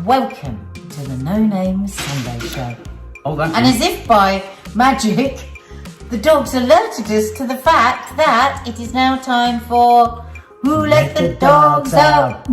Welcome to the No Names Sunday Show. Oh, that's And as if by magic, the dogs alerted us to the fact that it is now time for Who Let the Dogs Out?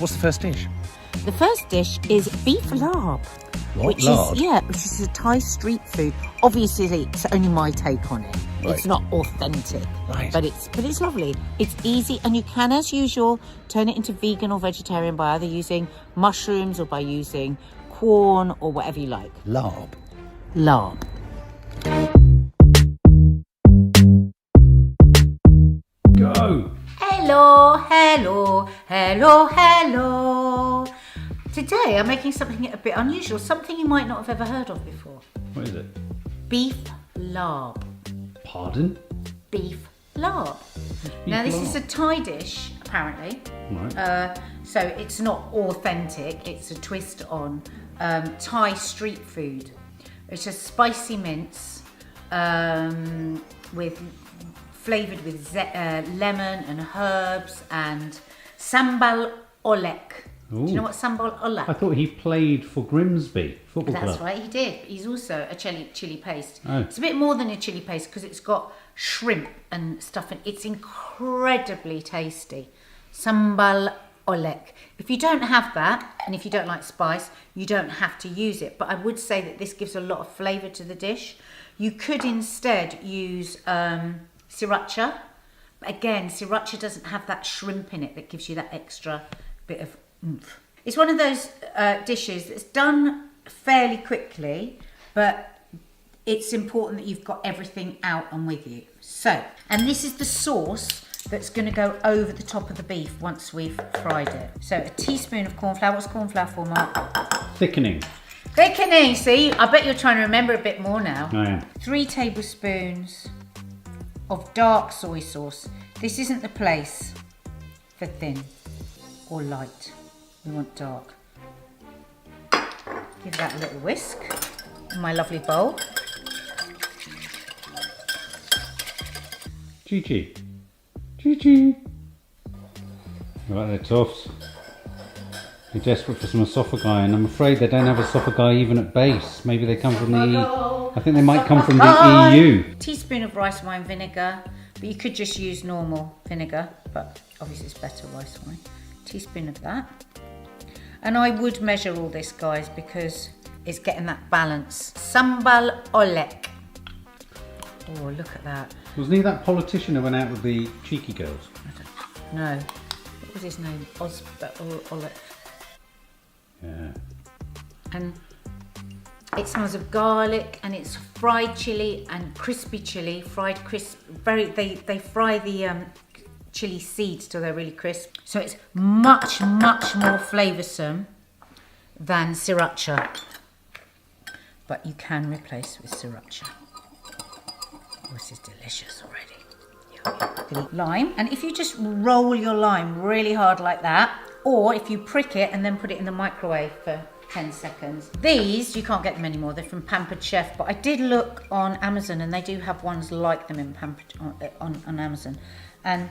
What's the first dish? The first dish is beef larb. What, lard? Which is a Thai street food. Obviously, it's only my take on it. Right. It's not authentic, Right. but it's lovely. It's easy, and you can, as usual, turn it into vegan or vegetarian by either using mushrooms or by using corn or whatever you like. Larb. Larb. Go! Hello, hello, hello, hello. Today I'm making something a bit unusual, something you might not have ever heard of before. What is it? Beef larb. Pardon? Beef larb. Now this is a Thai dish, apparently. Right. So it's not authentic, it's a twist on Thai street food. It's a spicy mince with flavoured with lemon and herbs and sambal olek. Do you know what sambal olek? I thought he played for Grimsby Football Club. That's right, he did. He's also a chili paste. Oh. It's a bit more than a chili paste because it's got shrimp and stuff in it. It's incredibly tasty. Sambal olek. If you don't have that, and if you don't like spice, you don't have to use it. But I would say that this gives a lot of flavour to the dish. You could instead use sriracha. But again, sriracha doesn't have that shrimp in it that gives you that extra bit of oomph. It's one of those dishes that's done fairly quickly, but it's important that you've got everything out and with you. So, and this is the sauce that's going to go over the top of the beef once we've fried it. So a teaspoon of corn flour. What's corn flour for, Mark? Thickening. Thickening, see? I bet you're trying to remember a bit more now. I am. 3 tablespoons of dark soy sauce. This isn't the place for thin or light. We want dark. Give that a little whisk in my lovely bowl. Chi-chi. Chi-chi. Right, they're toffs. You're desperate for some esophagi, and I'm afraid they don't have esophagi even at base. Maybe they come from the I think they might come from the EU. Teaspoon of rice wine vinegar, but you could just use normal vinegar, but obviously it's better rice wine. Teaspoon of that. And I would measure all this, guys, because it's getting that balance. Sambal olek. Oh, look at that. Wasn't he that politician who went out with the cheeky girls? No. What was his name? Olek. Yeah. And it smells of garlic, and it's fried chili and crispy chili, fried crisp. They fry the chili seeds till they're really crisp. So it's much more flavoursome than sriracha, but you can replace with sriracha. Oh, this is delicious already. Lime, and if you just roll your lime really hard like that, or if you prick it and then put it in the microwave for 10 seconds. These, you can't get them anymore, they're from Pampered Chef, but I did look on Amazon and they do have ones like them in on Amazon. And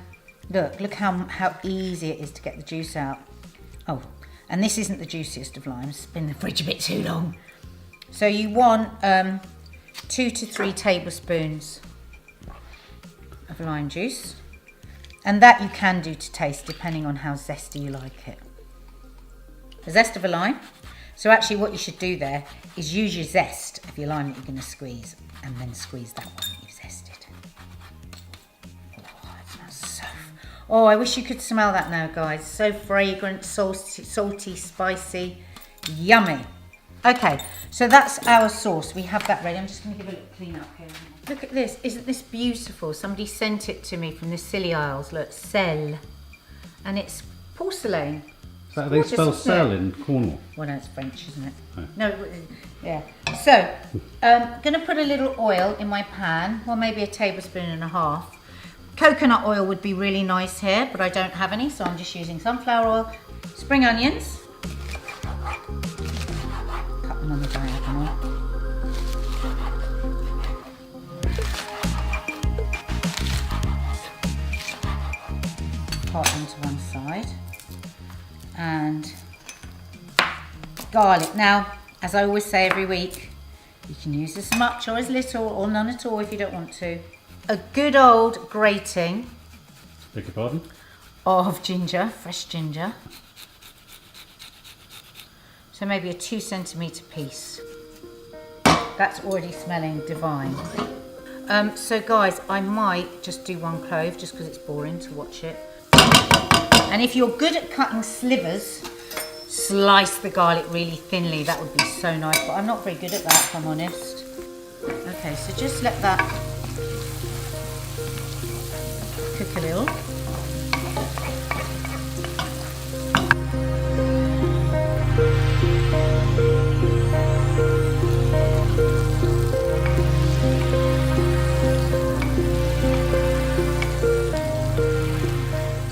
look how easy it is to get the juice out. Oh, and this isn't the juiciest of limes, it's been in the fridge a bit too long. So you want 2 to 3 tablespoons of lime juice, and that you can do to taste depending on how zesty you like it. The zest of a lime. So actually what you should do there is use your zest of your lime that you're going to squeeze, and then squeeze that one that you've zested. Oh, it smells so... Oh, I wish you could smell that now, guys. So fragrant, salty, spicy, yummy. Okay, so that's our sauce. We have that ready. I'm just going to give a little clean up here. Look at this. Isn't this beautiful? Somebody sent it to me from the Scilly Isles. Look, sel. And it's porcelain. Is that how they spell sell in Cornwall? Well, no, it's French, isn't it? Oh. No, yeah. So, I'm going to put a little oil in my pan. Well, maybe a tablespoon and a half. Coconut oil would be really nice here, but I don't have any, so I'm just using sunflower oil. Spring onions. Cut them on the diagonal. Pot them to one side. And garlic. Now, as I always say every week, you can use as much or as little or none at all if you don't want to. A good old grating Beg your pardon? of ginger, fresh ginger. So maybe a 2 centimetre piece. That's already smelling divine. So guys, I might just do 1 clove just because it's boring to watch it. And if you're good at cutting slivers, slice the garlic really thinly. That would be so nice, but I'm not very good at that, if I'm honest. Okay, so just let that cook a little.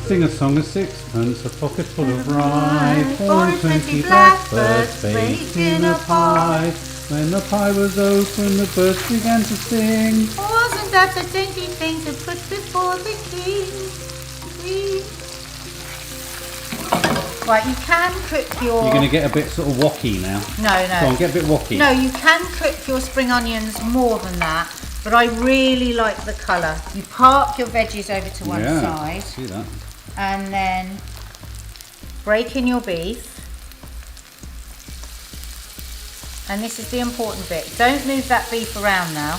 Sing a song of sixpence, a pocket full of rye, 4 and 20 blackbirds baked in a pie. When the pie was open, the birds began to sing. Wasn't that the dainty thing to put before the king? Right, you can cook your... You're going to get a bit sort of wocky now. No. Go on, get a bit wocky. No, you can cook your spring onions more than that, but I really like the colour. You park your veggies over to one side. See that. And then break in your beef. And this is the important bit. Don't move that beef around now.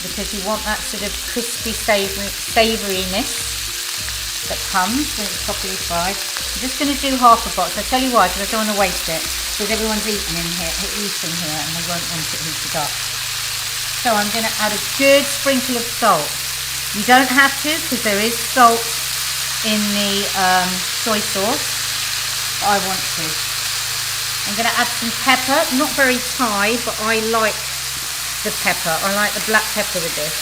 Because you want that sort of crispy savouriness that comes when it's properly fried. I'm just going to do half a box. I'll tell you why, because I don't want to waste it. Because everyone's eating here and they won't want it heated up. So I'm going to add a good sprinkle of salt. You don't have to, because there is salt in the soy sauce, but I want to. I'm going to add some pepper, not very Thai, but I like the pepper. I like the black pepper with this.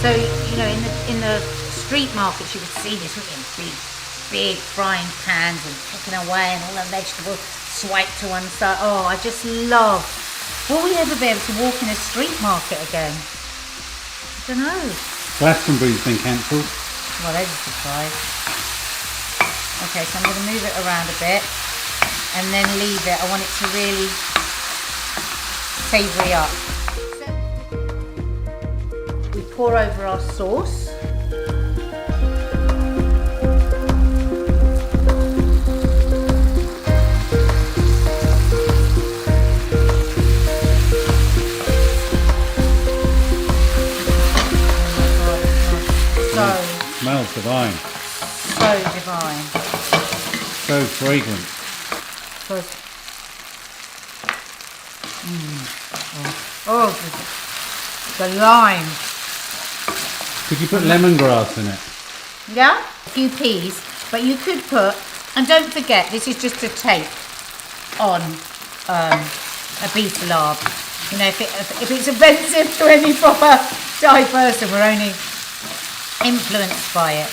So, you know, in the street markets, you would see this really big frying pans and cooking away and all the vegetables swiped to one side. Oh, I just love. Will we ever be able to walk in a street market again? I don't know. Glastonbury's been cancelled. Well, there's a surprise. Okay, so I'm going to move it around a bit and then leave it. I want it to really savoury up. We pour over our sauce. Smells divine. So divine. So fragrant. Oh, the lime. Could you put lemongrass in it? Yeah, a few peas, but you could put, and don't forget, this is just a take on a beef larb. You know, if it's offensive to any proper Thai person, we're only influenced by it.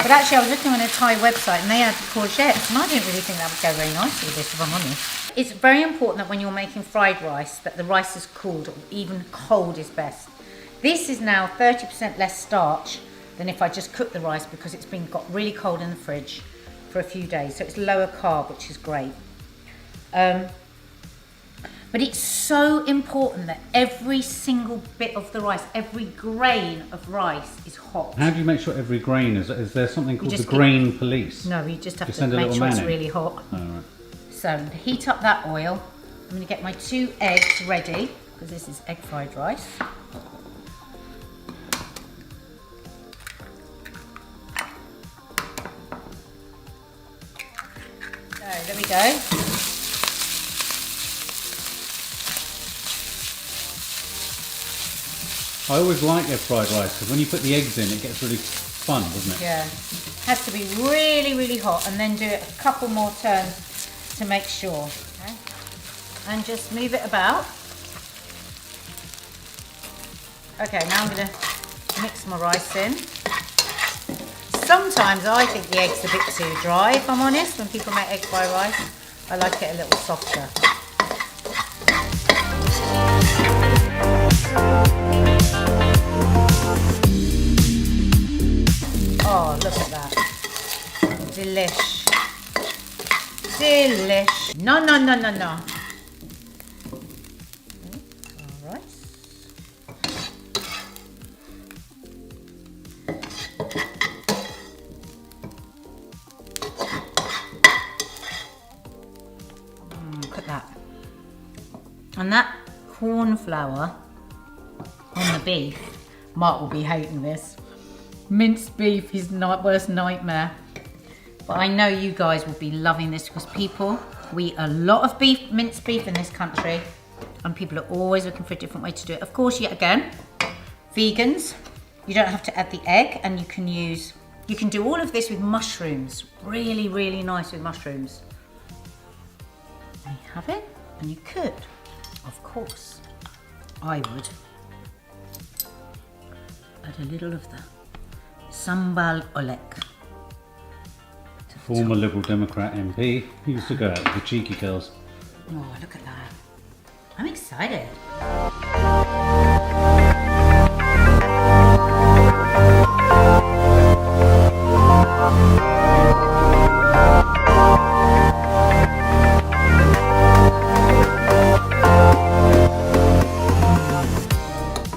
But actually, I was looking on a Thai website and they had courgettes, and I didn't really think that would go very nicely with this, if I'm honest. It's very important that when you're making fried rice, that the rice is cooled, or even cold is best. This is now 30% less starch than if I just cook the rice, because it's been got really cold in the fridge for a few days. So it's lower carb, which is great. But it's so important that every single bit of the rice, every grain of rice is hot. How do you make sure every grain is there something called the just grain police? No, you just have Just to send a make little sure man it's in? really hot. Oh, right. So I'm going to heat up that oil. I'm going to get my 2 eggs ready, because this is egg fried rice. So there we go. I always like egg fried rice because when you put the eggs in, it gets really fun, doesn't it? Yeah, has to be really, really hot, and then do it a couple more turns to make sure. Okay. And just move it about. Okay, now I'm going to mix my rice in. Sometimes I think the egg's a bit too dry, if I'm honest, when people make egg fried rice. I like it a little softer. Oh, look at that. Delish. Delish. No, no, no, no, no. All right. Look at that. And that corn flour on the beef, Mark will be hating this. Minced beef is my worst nightmare. But I know you guys will be loving this, because people, we eat a lot of beef, minced beef in this country, and people are always looking for a different way to do it. Of course, yet again, vegans, you don't have to add the egg, and you can do all of this with mushrooms. Really, really nice with mushrooms. There you have it, and you could, of course, I would add a little of the sambal olek. Former Liberal Democrat MP. He used to go out with the cheeky girls. Oh, look at that. I'm excited.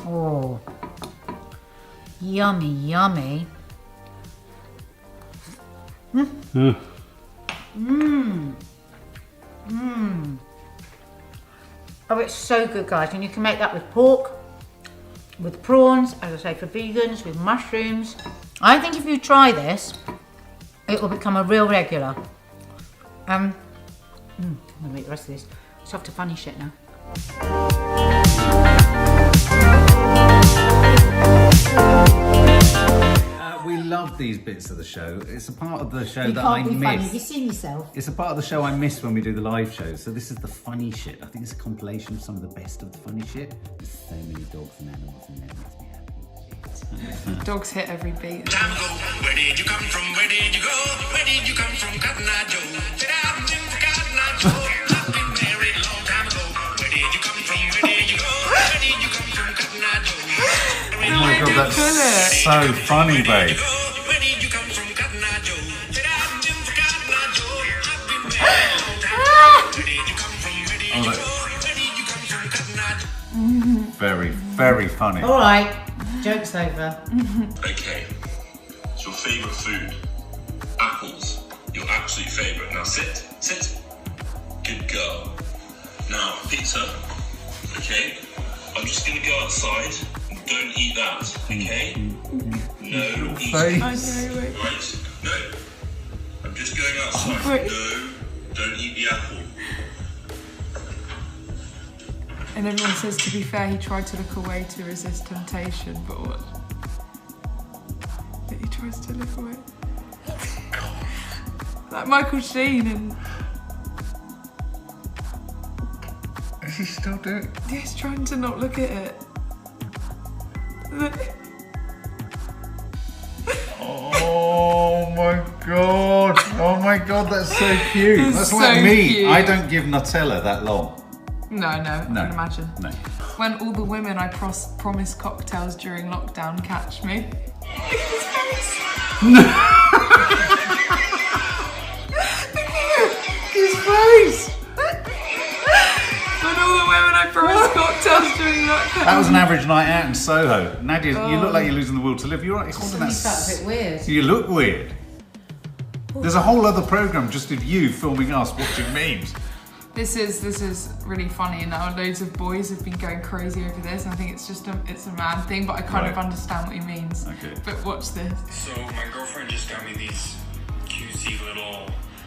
Oh, yummy, yummy. Oh, it's so good, guys. And you can make that with pork, with prawns, as I say, for vegans, with mushrooms. I think if you try this, it will become a real regular. I'm gonna make the rest of this. It's off to funny shit now. We love these bits of the show. It's a part of the show You that can't I be funny. miss. You've seen yourself. It's a part of the show I miss when we do the live shows. So this is the funny shit. I think it's a compilation of some of the best of the funny shit. There's so many dogs and animals in there. It makes me happy. Dogs hit every beat. Time ago, where did you come from? Where did you go? Where did you come from? Cotton Eye Joe. Sit down, Cotton Eye Joe. I've been married a long time ago. Where did you come from? Where did you go? Where did you come from? Cotton Eye Joe. Oh my god, that's So funny, babe. Where did you come from? Cotton Eye Joe. Sit down, Cotton Eye Joe. I've been married a long time ago. Where did you come from? Where did you go? Where did you come from? Cotton Eye Joe. Very, very funny. All right, joke's over. Okay, it's your favourite food. Apples, your absolute favourite. Now sit. Good girl. Now, pizza, okay? I'm just gonna go outside. Don't eat that, okay? No eating. Right? No. I'm just going outside. No, don't eat the apple. And everyone says, to be fair, he tried to look away to resist temptation, but what? But he tries to look away. Like Michael Sheen and... Is he still doing it? Yeah, he's trying to not look at it. Oh my god! Oh my god, that's so cute. It's That's so like me. cute. I don't give Nutella that long. No, I can imagine. No. When all the women I promised cocktails during lockdown catch me. His face! When all the women I promised cocktails during lockdown. That was an average night out in Soho. Nadia, you look like you're losing the will to live. You're right. Suddenly felt a bit weird. You look weird. There's a whole other programme just of you filming us watching memes. This is really funny, and now loads of boys have been going crazy over this. And I think it's just a man thing, but I kind of understand what he means. Okay. But watch this. So my girlfriend just got me these cutesy little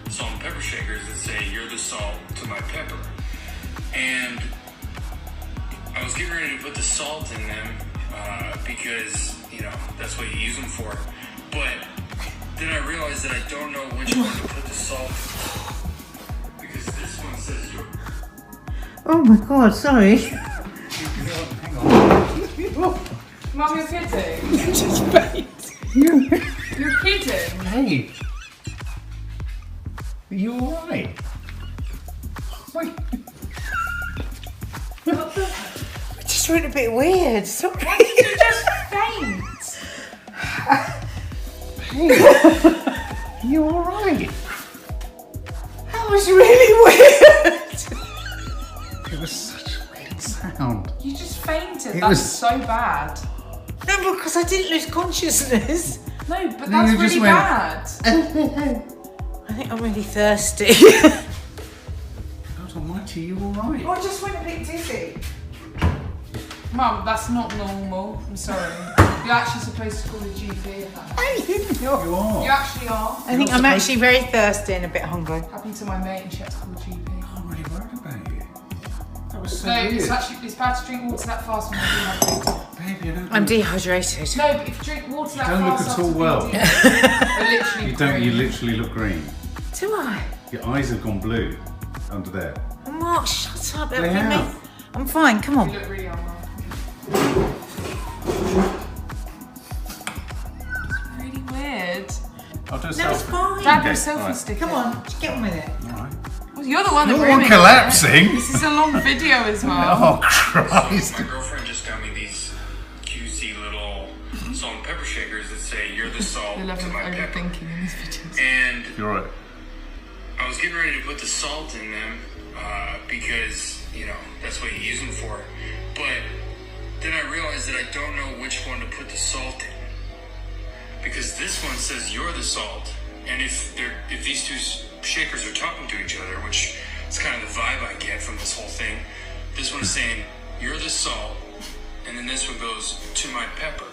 salt and pepper shakers that say you're the salt to my pepper. And I was getting ready to put the salt in them because, you know, that's what you use them for. But then I realized that I don't know which one to put the salt in. Because this one says you're... Oh my god, sorry. Hang on. Mum, you're kidding? Just faint. You're kidding? Hey. Are you alright? Wait. It just went a bit weird, sorry. You just faint. Are you alright? That was really weird. It was such a weird sound. You just fainted. It That's was- so bad. No, because I didn't lose consciousness. No, but No, that's you just really went- bad. I think I'm really thirsty. God almighty, are you alright? I just went a bit dizzy. Mum, that's not normal. I'm sorry. You're actually supposed to call the GP if that happens. You are. You actually are. I think I'm actually very thirsty and a bit hungry. Happened to my mate and she had to call the GP. I'm really worried about you. That was so No, weird. it's bad to drink water that fast when you're dehydrated. Baby, I don't I'm dehydrated. No, but if you drink water that don't look fast at all after well. being literally You don't. You green. literally look green. Do I? Your eyes have gone blue under there. Oh, Mark, shut up. They That'll be me. have. I'm fine, come on. You look really unwell. It's really weird. I'll do a No, it's selfie. fine. Grab Okay, your selfie alright. stick. Come on, just get on with it. Alright. Well, you're the one that You're the one ruined it. collapsing. This is a long video as well. Oh Christ! My girlfriend just got me these cutesy little salt and pepper shakers that say you're the salt The to level of my pepper. overthinking in these videos. And You're right. I was getting ready to put the salt in them because, you know, that's what you use them for. But then I realized that I don't know which one to put the salt in. Because this one says you're the salt. And if these two shakers are talking to each other, which is kind of the vibe I get from this whole thing, this one's saying you're the salt, and then this one goes to my pepper.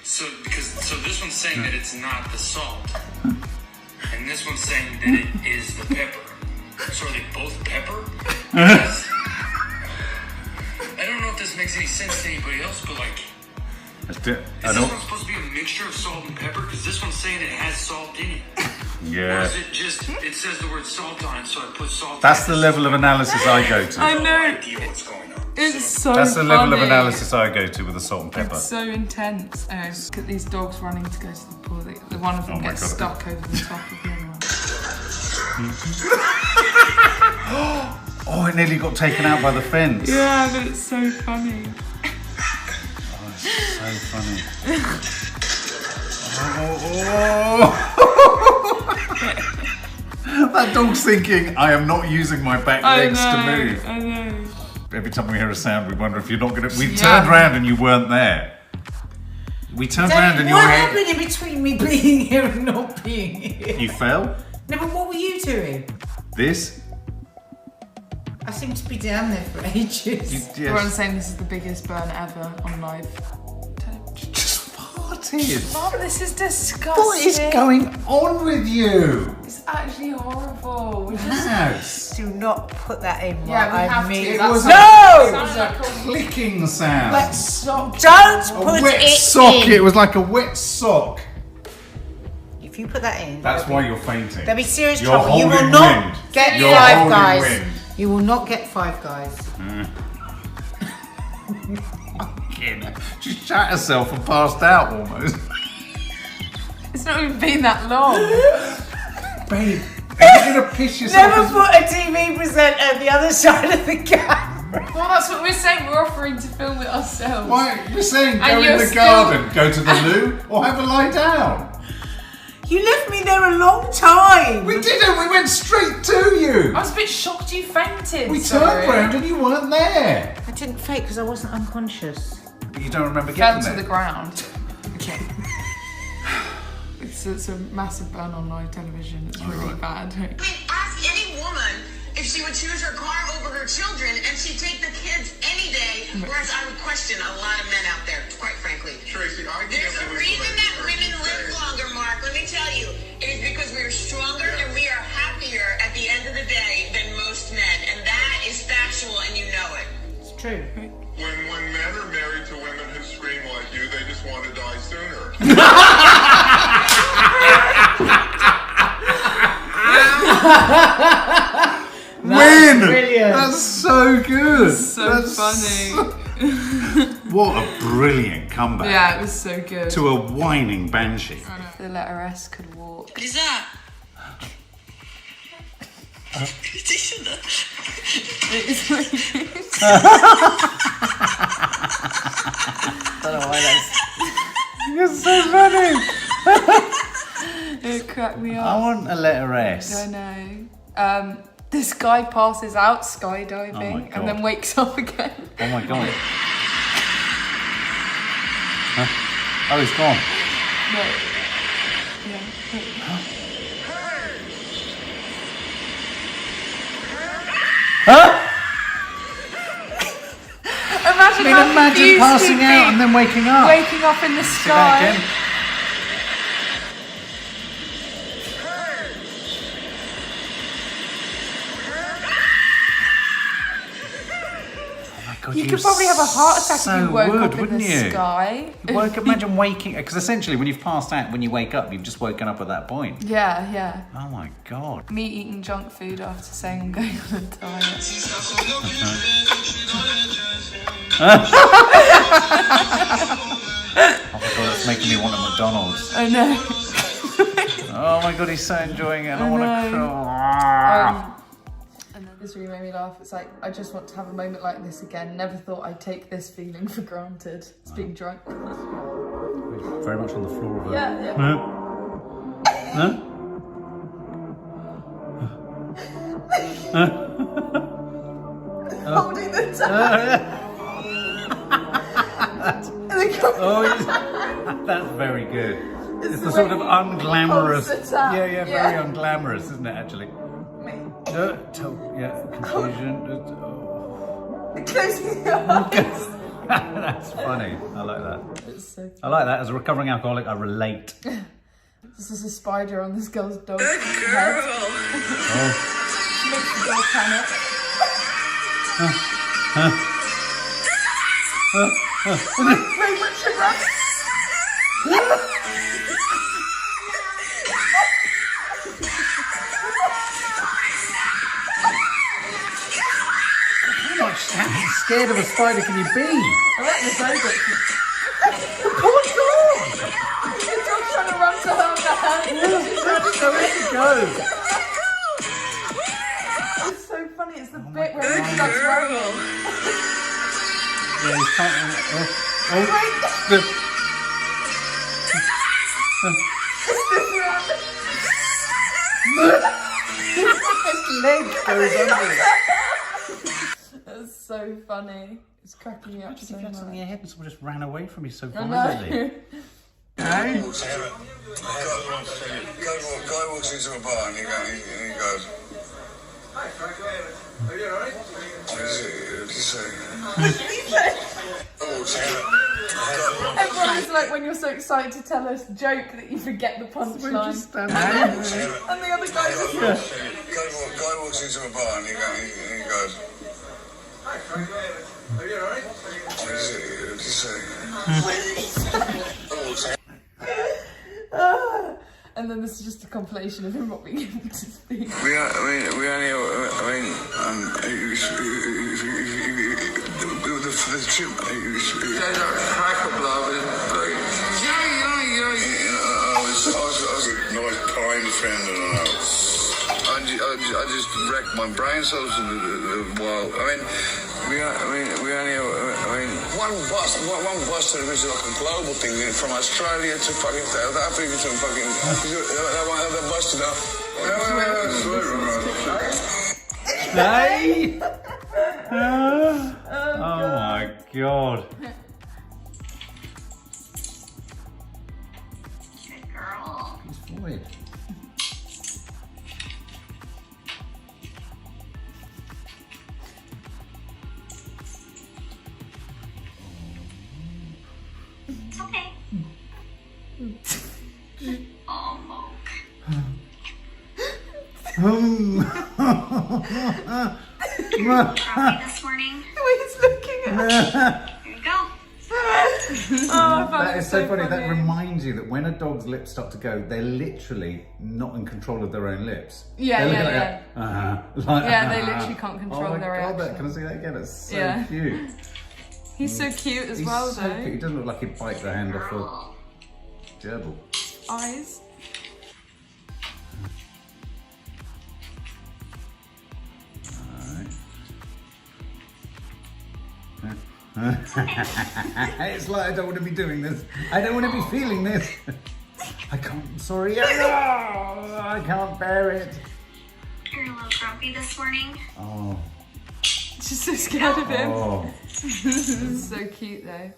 So this one's saying that it's not the salt. And this one's saying that it is the pepper. So are they both pepper? Because I don't know if this makes any sense to anybody else, but like, I is this don't. one supposed to be a mixture of salt and pepper? Because this one's saying it has salt in it. Or Yeah. is it just, it says the word salt on it, so I put salt That's in the it. level of analysis I go to. I No know. idea what's going on. It's so That's the level of funny. analysis I go to with the salt and pepper. It's so intense. Look at these dogs running to go to the pool. The one of them Oh my gets God. stuck over the top of the other one. Oh, it nearly got taken out by the fence. Yeah, but it's so funny. So funny. That dog's thinking, I am not using my back legs to move. I know. Every time we hear a sound, we wonder if you're not going to. We Yeah. turned round and you weren't there. We turned round and you what were. happened in between me being here and not being here? You fell? No, but what were you doing? This? I seem to be down there for ages. Everyone's saying this is the biggest burn ever on live television. Just farted. Mom, this is disgusting. What is going on with you? It's It's actually horrible. Yes. Do not put that in. Yeah, we have to. It That's was like- it sounds was like a a clicking sound. wet sock. Don't A put wet it sock. in. It was like a wet sock. If you put that in, That's why you're fainting. there'll be serious You're trouble. You will holding not wind. get You're Five holding Guys. wind. You will not get Five Guys. She shat herself and passed out almost. It's not even been that long. Babe, are you gonna piss yourself? Never put a TV presenter at the other side of the camera. Well, that's what we're saying. We're offering to film it ourselves. Why? You're saying go And in you're the still- garden, go to the loo, or have a lie down. You left me there a long time. We didn't. We went straight to you. I was a bit shocked you fainted. We sorry. turned round and you weren't there. I didn't fake because I wasn't unconscious. You don't remember Fell getting to the there. ground. Okay. It's a massive burn on live television. It's really bad. I mean, ask any woman if she would choose her car over her children, and she'd take the kids any day. Whereas I would question a lot of men out there, quite frankly. Tracy, I There's a reason that women live longer, Mark. Let me tell you. It is because we are stronger and we are happier at the end of the day than most men. And that is factual, and you know it. It's true. When men are married to women who scream like you, they just want to die sooner. Win! brilliant. That's so good. So That's funny. What a brilliant comeback. Yeah, it was so good. To a whining banshee. The letter S could walk. What is that? You're so funny. It cracked me I up. want a letter S. I know. This guy passes out skydiving Oh my and then God. wakes up again. Oh my god. Huh? Oh, he's gone. No. Imagine, how Imagine confused passing he'd out be, and then waking up. waking up in the See that sky. again? God, You could probably have a heart attack if you woke up in wouldn't the you? sky. Imagine waking, because essentially when you've passed out, when you wake up, you've just woken up at that point. Yeah, yeah. Oh my god. Me eating junk food after saying I'm going on a diet. Oh my god, that's making me want a McDonald's. I know. Oh my god, he's so enjoying it. I want to know. cry. And then this really made me laugh. It's like, I just want to have a moment like this again. Never thought I'd take this feeling for granted. It's being drunk. Very much on the floor of it. Yeah, yeah. Huh? Holding the time. That's very good. It's the sort of unglamorous. holds the tap. Yeah, very Yeah. unglamorous, isn't it? Actually. Confusion. Closing the eyes. That's funny. I like that. It's so I like that. As a recovering alcoholic, I relate. This is a spider on this girl's dog. Good head. girl. She makes the girl panic. Wait, what's your run? How much scared of a spider can you be? I reckon it's over. Poor dog! The dog's trying to run to her man. Where'd it go? It's so funny. It's the bit where he starts running. Yeah, he's trying. His leg goes under it. That's so funny. It's cracking me up so You got something in your much. head and someone just ran away from you so I violently. know. Hey? Guy walks into a bar and he goes, "Hi, Frank, are you alright?" What did he say? Guy walks in. Well, it's like when you're so excited to tell us a joke that you forget the punchline. Just stand there. And the other guy just Guy walks into a bar and he goes, "Hi, Frank. Are you alright?" What did he say? And then this is just a compilation of him not being able to speak. We only, the trip, cracker blow, I was a nice kind friend, I just wrecked my brain cells while, one bus to it was like a global thing, from Australia to fucking South Africa to fucking, that bus to go. Hey! Oh my god. Good girl. He's void. It's okay. Oh, Moke. Grumpy this morning. The way he's looking at us. Here you go. That is so funny. That reminds you that when a dog's lips start to go, they're literally not in control of their own lips. Yeah, They're yeah, looking like, Yeah, they literally can't control oh my their God, reactions. Can I see that again? It's so Yeah. cute. He's so cute as He's well, so though. cute. He doesn't look like he'd bite the hand off a gerbil. Eyes. It's like I don't want to be doing this. I don't want to be feeling this. I can't. I'm sorry. I can't bear it. You're a little grumpy this morning. Oh. She's so scared of him. Oh. It's so cute, though.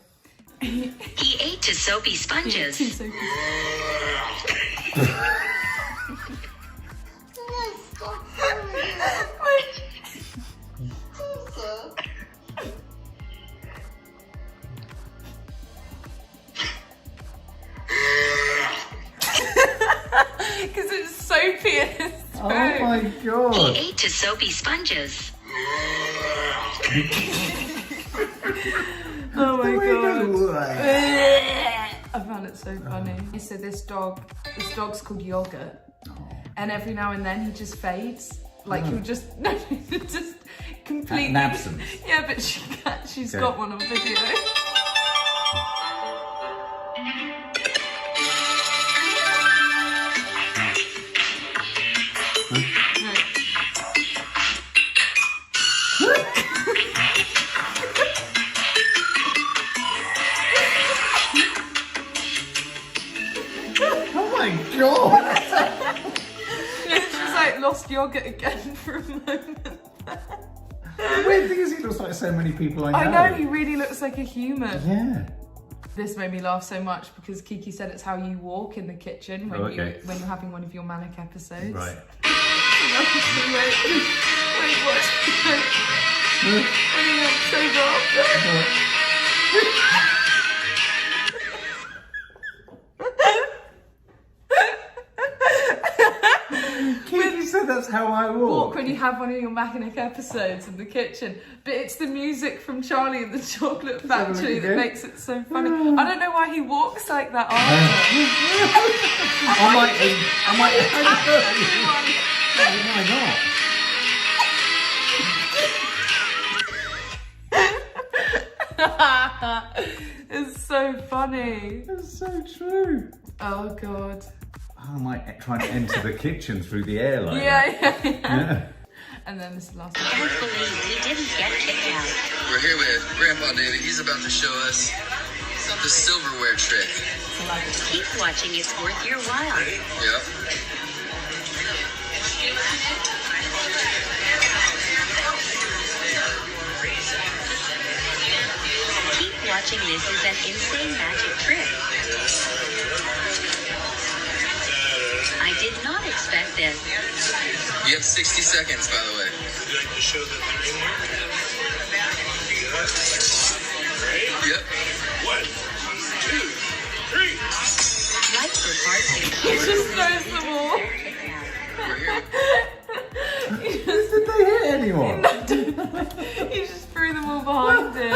He ate to soapy sponges. He's so cute. Because it's soapy in his throat. Oh my God. He ate to soapy sponges. Oh my God. God. I found it so funny. So this dog's called Yogurt. And every now and then he just fades. Like he'll just, just completely. An absence. Yeah, but she's got one on video. Oh my God. She's like lost Yogurt again for a moment. The weird thing is he looks like so many people I know. I know, he really looks like a human. Yeah. This made me laugh so much because Kiki said it's how you walk in the kitchen when when you're having one of your manic episodes. Right. Wait, what? Anyway, so wrong. Kiki said that's how I walk. When you have one of your manic episodes in the kitchen, but it's the music from Charlie and the Chocolate Factory that makes it so funny. I don't know why he walks like that I might. Why not? It's so funny. It's so true. Oh God. I might try and enter the kitchen through the air like that. Yeah. And then this last one. Thankfully, we didn't get kicked out. We're here with Grandpa David. He's about to show us the silverware trick. Keep watching, it's worth your while. Yep. Keep watching, this is an insane magic trick. I did not expect this. You have 60 seconds, by the way. Would you like to show them the ring? Yep. 1, 2, just throws them all. Did they hit anyone? He just threw them all behind him.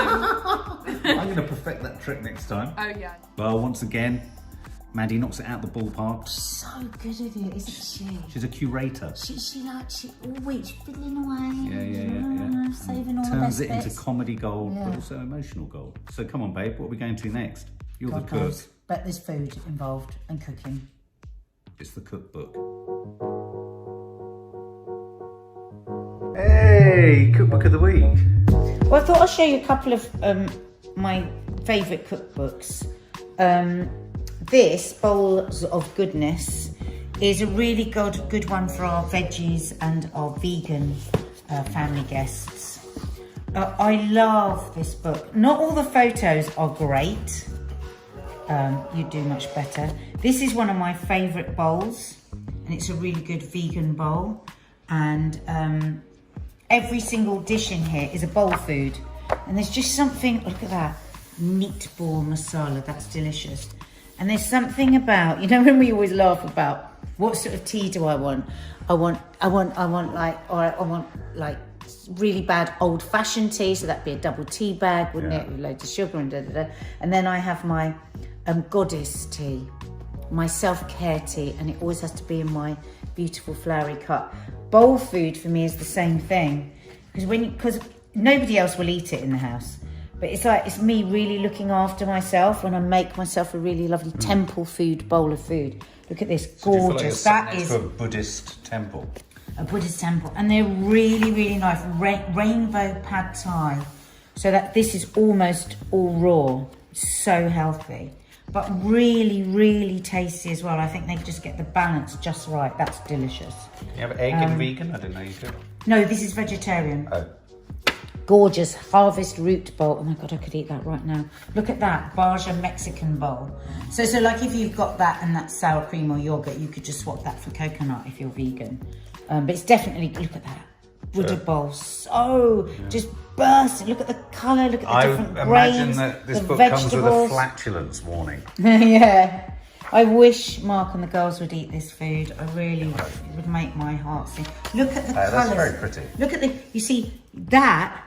I'm going to perfect that trick next time. Oh yeah. Well, once again, Maddie knocks it out the ballpark. So good at it, isn't she? She's a curator. She always fiddling away. Yeah. Saving all Turns the it best into bits. comedy gold, Yeah. but also emotional gold. So come on, babe, what are we going to next? You're God the cook. knows. But there's food involved and cooking. It's the cookbook. Hey, cookbook of the week. Well, I thought I'd show you a couple of my favourite cookbooks. This, Bowls of Goodness, is a really good one for our veggies and our vegan family guests. I love this book. Not all the photos are great. You do much better. This is one of my favourite bowls, and it's a really good vegan bowl. And every single dish in here is a bowl food. And there's just something, look at that, meatball masala, that's delicious. And there's something about, you know, when we always laugh about what sort of tea do I want? I want like really bad old-fashioned tea, so that'd be a double tea bag, wouldn't it, with loads of sugar and da-da-da. And then I have my goddess tea, my self-care tea, and it always has to be in my beautiful flowery cup. Bowl food for me is the same thing, because nobody else will eat it in the house. But it's me really looking after myself when I make myself a really lovely temple food bowl of food. Look at this, gorgeous. That is a Buddhist temple. a Buddhist temple, and they're really, really nice. Rainbow pad thai. So that this is almost all raw. So healthy, but really, really tasty as well. I think they just get the balance just right. That's delicious. You have egg and vegan? I didn't know you could. No, this is vegetarian. Oh. Gorgeous harvest root bowl. Oh my God, I could eat that right now. Look at that, Baja Mexican bowl. So like if you've got that and that sour cream or yogurt, you could just swap that for coconut if you're vegan. But it's definitely, look at that. Buddha bowl, so just bursting. Look at the colour, look at the different grains. I imagine that this book comes with a flatulence warning. Yeah. I wish Mark and the girls would eat this food. I really would make my heart sing. Look at the colours. That's very pretty. Look at you see, that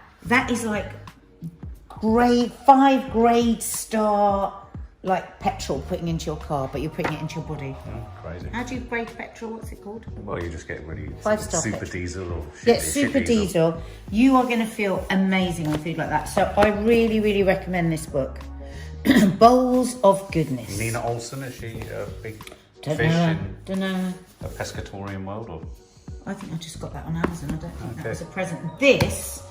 is like 5-grade star, like petrol putting into your car, but you're putting it into your body. Crazy. How do you grade petrol? What's it called? Well, you just get really 5-star super petrol. diesel or Super diesel. You are going to feel amazing on food like that. So I really, really recommend this book. Bowls of Goodness. Nina Olsen, is she a big Don't fish know. in Don't know. a pescatorian world? Or? I think I just got that on Amazon. I don't think that was a present. This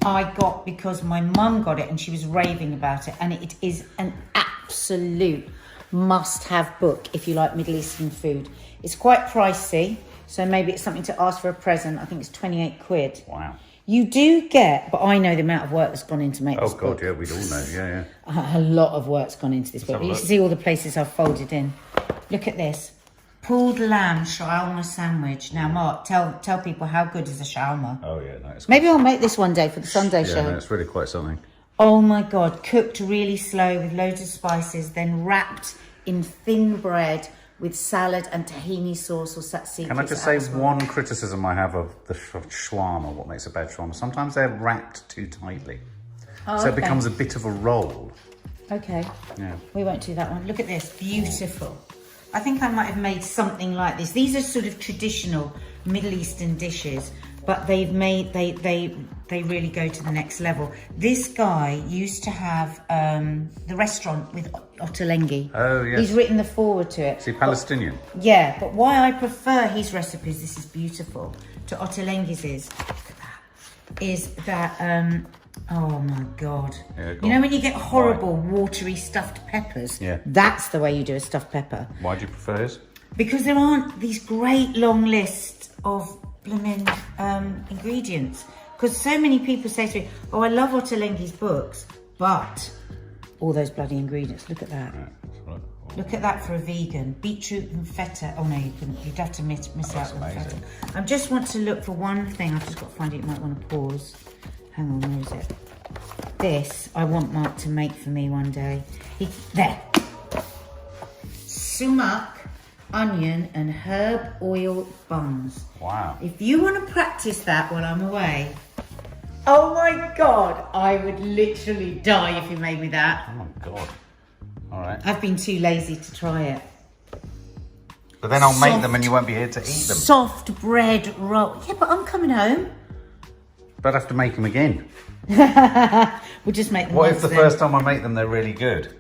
I got because my mum got it and she was raving about it, and it is an absolute must-have book if you like Middle Eastern food. It's quite pricey, so maybe it's something to ask for a present. I think it's 28 quid. Wow. You do get, but I know the amount of work that's gone into make this book. Yeah, we'd all know, yeah. A lot of work's gone into this book. You should see all the places I've folded in. Look at this. Pulled lamb shawarma sandwich. Now, Mark, tell people how good is a shawarma. Oh, yeah, no, it's Maybe I'll make this one day for the Sunday show. Yeah, no, it's really quite something. Oh my God, cooked really slow with loads of spices, then wrapped in thin bread with salad and tahini sauce or tzatziki. Can I just say one criticism I have of the shawarma, what makes a bad shawarma? Sometimes they're wrapped too tightly. So it becomes a bit of a roll. Okay. Yeah. We won't do that one. Look at this, beautiful. I think I might have made something like this. These are sort of traditional Middle Eastern dishes, but they've made, they really go to the next level. This guy used to have the restaurant with Ottolenghi. Oh, yes. He's written the foreword to it. Is he Palestinian? Yeah, but why I prefer his recipes, this is beautiful, to Ottolenghi's is that, oh my God. Yeah, you know when you get horrible watery stuffed peppers? Yeah. That's the way you do a stuffed pepper. Why do you prefer his? Because there aren't these great long lists of blooming ingredients. Because so many people say to me, oh, I love Ottolenghi's books, but all those bloody ingredients, look at that. Right. Look at that for a vegan. Beetroot and feta. Oh no, you couldn't. You'd have to miss out on the feta. I just want to look for one thing. I've just got to find it. You might want to pause. Hang on, where is it? This, I want Mark to make for me one day. There. Sumac onion and herb oil buns. Wow. If you want to practice that while I'm away, oh my God, I would literally die if you made me that. Oh my God. All right. I've been too lazy to try it. But then I'll make them and you won't be here to eat them. Soft bread roll. Yeah, but I'm coming home. But I have to make them again. We'll just make them What once if the then. first time I make them, they're really good?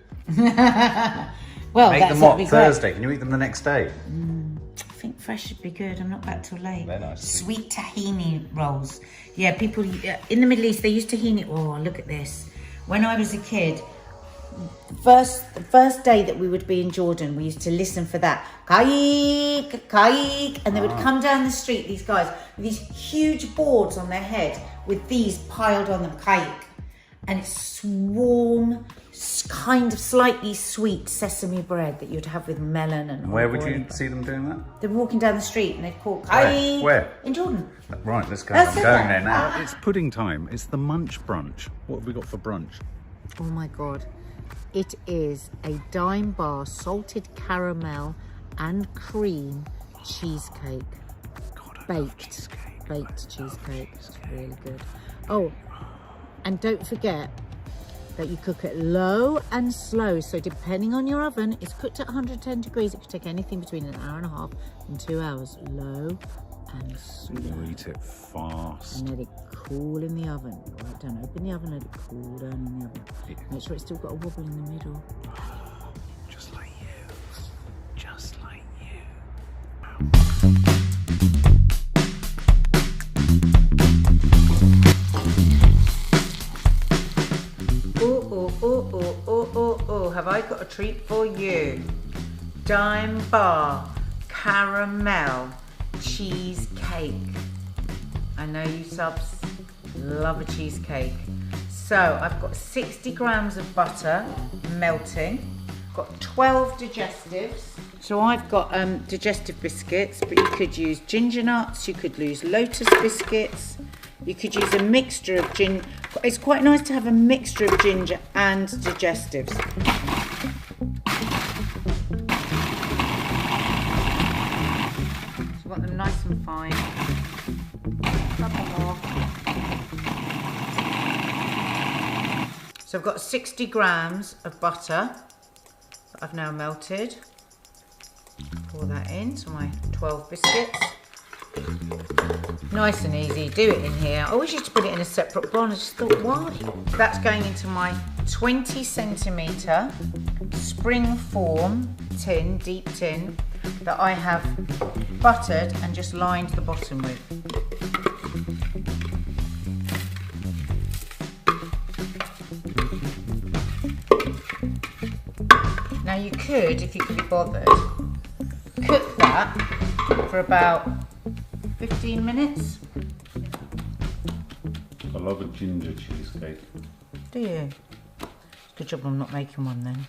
Well, Make that's them what what, we Thursday? Can you eat them the next day? I think fresh would be good. I'm not back till late. They're nice. Sweet tahini rolls. Yeah, people in the Middle East, they used tahini. Oh, look at this. When I was a kid, the first day that we would be in Jordan, we used to listen for that. Kaik, kaik. And they would come down the street, these guys, with these huge boards on their head with these piled on them. Kaik. And it's warm, kind of slightly sweet sesame bread that you'd have with melon and Where olive would you oil. see them doing that? They're walking down the street and they'd call Where? Where? in Jordan. Right, let's go. That's I'm it. going there now. It's pudding time. It's the munch brunch. What have we got for brunch? Oh my God. It is a dime bar salted caramel and cream cheesecake. God, I love Baked. cheesecake. Baked cheesecake. It's really good. Oh, and don't forget that you cook it low and slow. So depending on your oven, it's cooked at 110 degrees. It could take anything between an hour and a half and 2 hours. Low and slow. You eat it fast. And let it cool in the oven. Right down, open the oven, let it cool down in the oven. Make sure it's still got a wobble in the middle. Just like you. Just like you. Oh, have I got a treat for you? Dime bar caramel cheesecake. I know you subs love a cheesecake. So I've got 60 grams of butter melting, got 12 digestives. So I've got digestive biscuits, but you could use ginger nuts, you could use lotus biscuits, you could use a mixture of ginger. It's quite nice to have a mixture of ginger and digestives. So I want them nice and fine. Couple more. So I've got 60 grams of butter that I've now melted. Pour that into my 12 biscuits. Nice and easy, do it in here. I always used to put it in a separate bowl. I just thought, why? That's going into my 20 centimetre spring form tin, deep tin, that I have buttered and just lined the bottom with. Now you could, if you could be bothered, cook that for about 15 minutes. I love a ginger cheesecake. Do you? Good job I'm not making one then,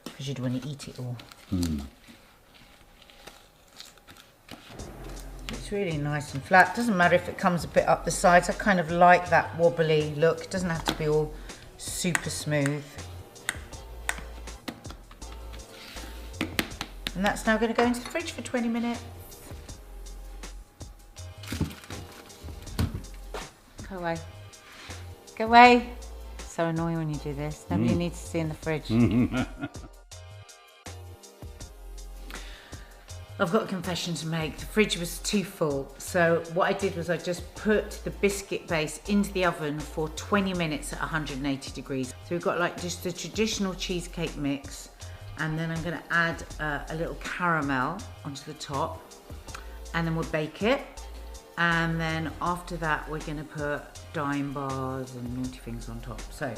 because you'd want to eat it all. It's really nice and flat. Doesn't matter if it comes a bit up the sides. I kind of like that wobbly look. It doesn't have to be all super smooth. And that's now going to go into the fridge for 20 minutes. Go away. Go away. So annoying when you do this. Nobody needs to see in the fridge. I've got a confession to make. The fridge was too full. So what I did was I just put the biscuit base into the oven for 20 minutes at 180 degrees. So we've got like just the traditional cheesecake mix. And then I'm going to add a little caramel onto the top. And then we'll bake it. And then after that, we're going to put dime bars and naughty things on top. So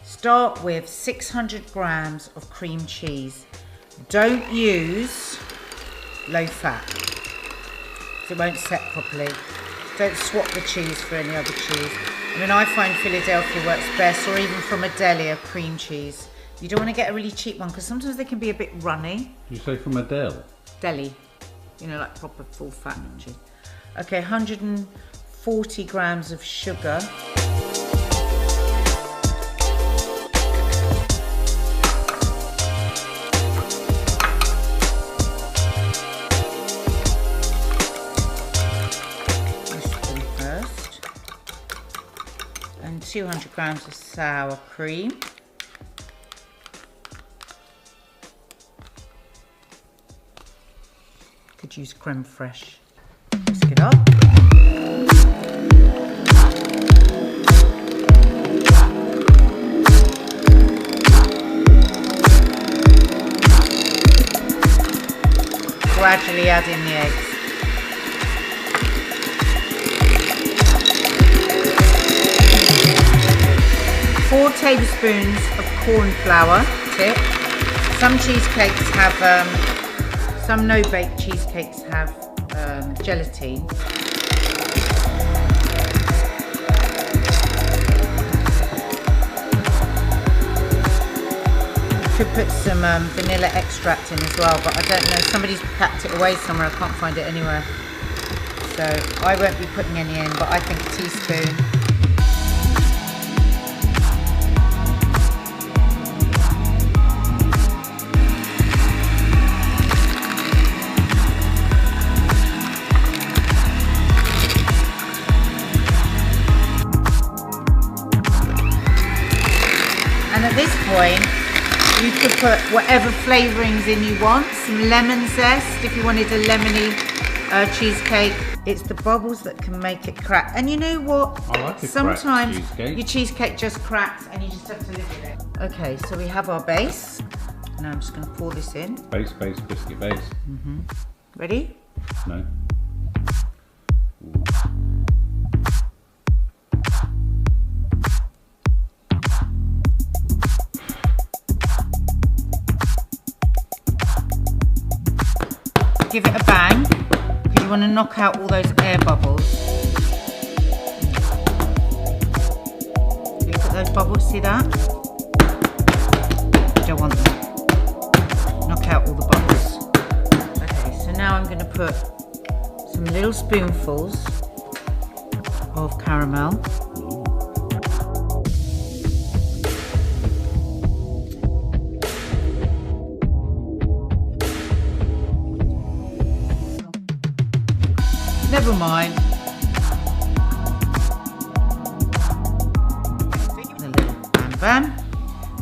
start with 600 grams of cream cheese. Don't use low fat, so it won't set properly. Don't swap the cheese for any other cheese. I mean, I find Philadelphia works best, or even from Adderleys cream cheese. You don't want to get a really cheap one because sometimes they can be a bit runny. You say from Adele? Deli, you know, like proper full fat cheese. Okay, 140 grams of sugar. 200 grams of sour cream. Could use creme fraiche. Whisk it up. Gradually add in the eggs. Four tablespoons of corn flour tip. Some cheesecakes have, some no-bake cheesecakes have gelatine. Could put some vanilla extract in as well, but I don't know, somebody's packed it away somewhere, I can't find it anywhere. So I won't be putting any in, but I think a teaspoon. And at this point, you could put whatever flavourings in you want. Some lemon zest if you wanted a lemony cheesecake. It's the bubbles that can make it crack. And you know what? I like a sometimes cracked cheesecake. your cheesecake just cracks and you just have to live with it. Okay, so we have our base. Now I'm just going to pour this in. Base, biscuit base. Ready? No. Give it a bang, because you want to knock out all those air bubbles. Look at those bubbles, see that? You don't want that. Knock out all the bubbles. Okay, so now I'm going to put some little spoonfuls of caramel. Never mind. A little bam bam.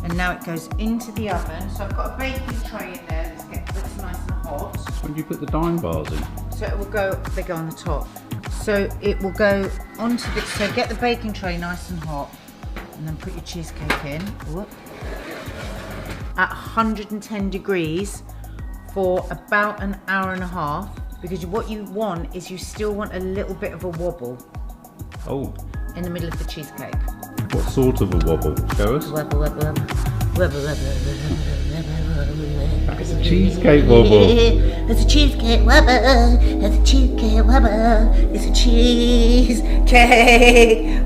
And now it goes into the oven. So I've got a baking tray in there that's nice and hot. When do you put the dime bars in? So it will go, they go on the top. So it will go onto the, so get the baking tray nice and hot. And then put your cheesecake in. Whoop. At 110 degrees for about an hour and a half. Because what you want is you still want a little bit of a wobble. Oh. In the middle of the cheesecake. What sort of a wobble? Show us. Wobble, wobble, wobble. Wobble, wobble, That's a cheesecake wobble. It's a cheesecake wobble. It's a cheesecake wobble. It's a cheesecake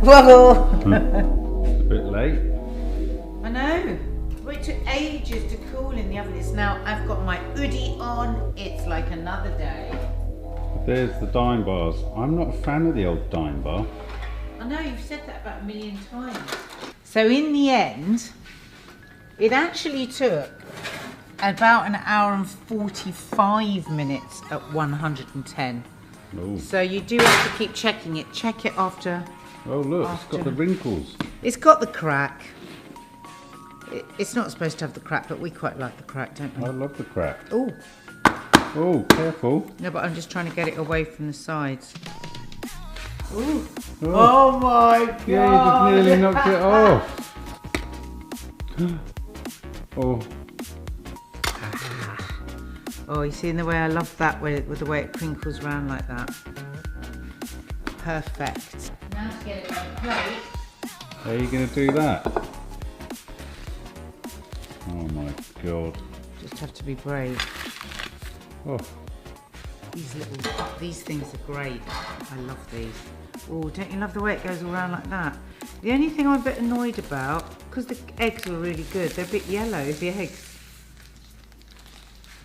wobble. It's a bit late. I know. Well, it took ages to cool in the oven. It's now, I've got my hoodie on. It's like another day. There's the dime bars. I'm not a fan of the old dime bar. I know, you've said that about a million times. So in the end, it actually took about an hour and 45 minutes at 110. Oh. So you do have to keep checking it. Check it after. Oh look, it's got the wrinkles. It's got the crack. It's not supposed to have the crack, but we quite like the crack, don't we? I love the crack. Oh. Oh, careful. No, but I'm just trying to get it away from the sides. Ooh. Oh, Oh my god! yeah, you just nearly knocked it off. Oh. Oh, you see in the way I love that with the way it crinkles round like that. Perfect. Now to get it on a plate. How are you going to do that? Oh my god. Just have to be brave. Oh. These things are great. I love these. Oh, don't you love the way it goes all around like that? The only thing I'm a bit annoyed about, because the eggs were really good, they're a bit yellow, the eggs.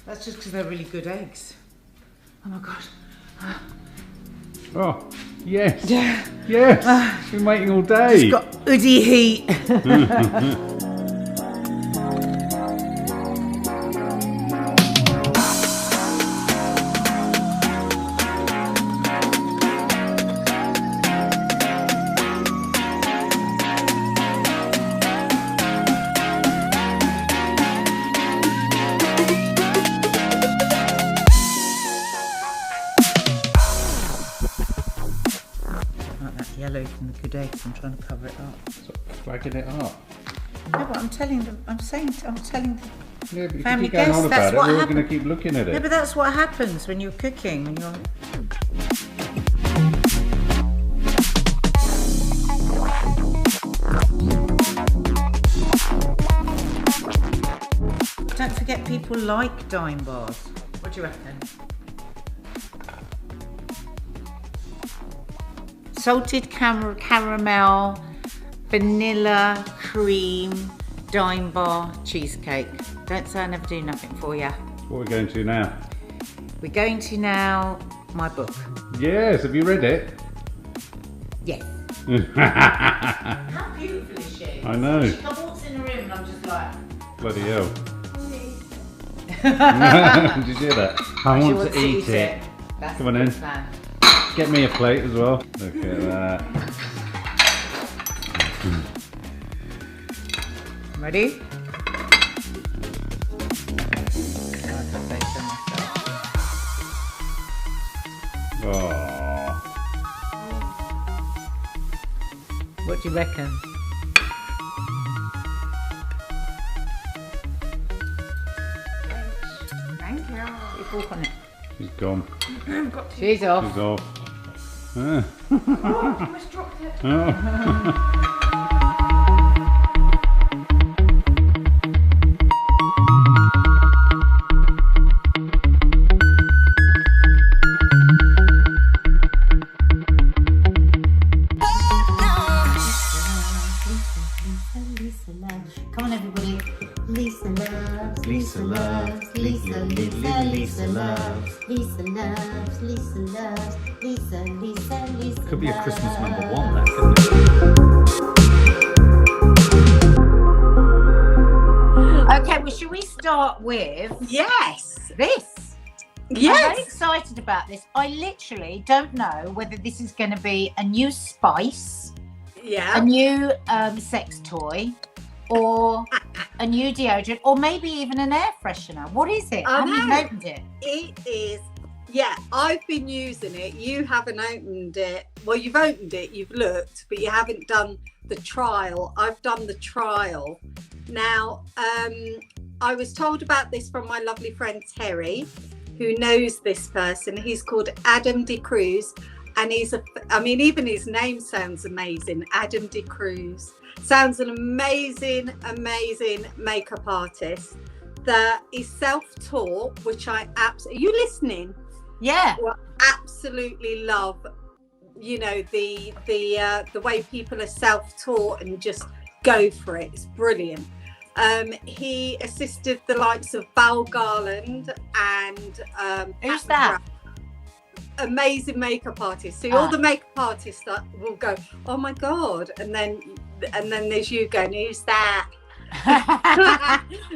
That's just because they're really good eggs. Oh my god. Oh, yes. Yes. Been waiting all day. It's got hoodie heat. is. I'm trying to cover it up. Stop flagging it up. No, but I'm telling them. I'm telling the Yeah, but you family keep going guests. on That's about it. what We're all happens. going to keep looking at No, it. but that's what happens when you're cooking. When you're. Don't forget, people like dime bars. What do you reckon? Salted caramel, vanilla, cream, dime bar, cheesecake. Don't say I never do nothing for you. What are we going to now? We're going to now my book. Yes, have you read it? Yes. How beautiful is she? I know. She walks in the room and I'm just like, Bloody hell. Did you hear that? I she want wants to eat it. That's Come on the in. plan. Get me a plate as well. Look at that. Ready? Oh. What do you reckon? Thank you. Put your fork on it. She's gone. She's off. She's off. Ah. Oh, I almost dropped it. Oh. Come on, everybody. Lisa loves, Lisa loves, Lisa, Lisa, Lisa loves, Lisa loves, Lisa loves, Lisa, Lisa, Lisa. Could be a Christmas number 1, that couldn't it? Okay, well, should we start with Yes. this? I'm very excited about this. I literally don't know whether this is going to be a new spice, Yeah. a new sex toy, or a new deodorant, or maybe even an air freshener. What is it? Have you opened it? It is. Yeah, I've been using it. You haven't opened it. Well, you've opened it, you've looked, but you haven't done the trial. I've done the trial. Now, I was told about this from my lovely friend Terry, who knows this person. He's called Adam De Cruz, and even his name sounds amazing. Adam De Cruz sounds an amazing makeup artist that is self-taught, which I absolutely. Are you listening? Yeah. Well, absolutely love. You know, the way people are self-taught and just go for it. It's brilliant. He assisted the likes of Val Garland and Who's that? Amazing makeup artists. So all the makeup artists that will go, oh my god, and then there's you going, who's that?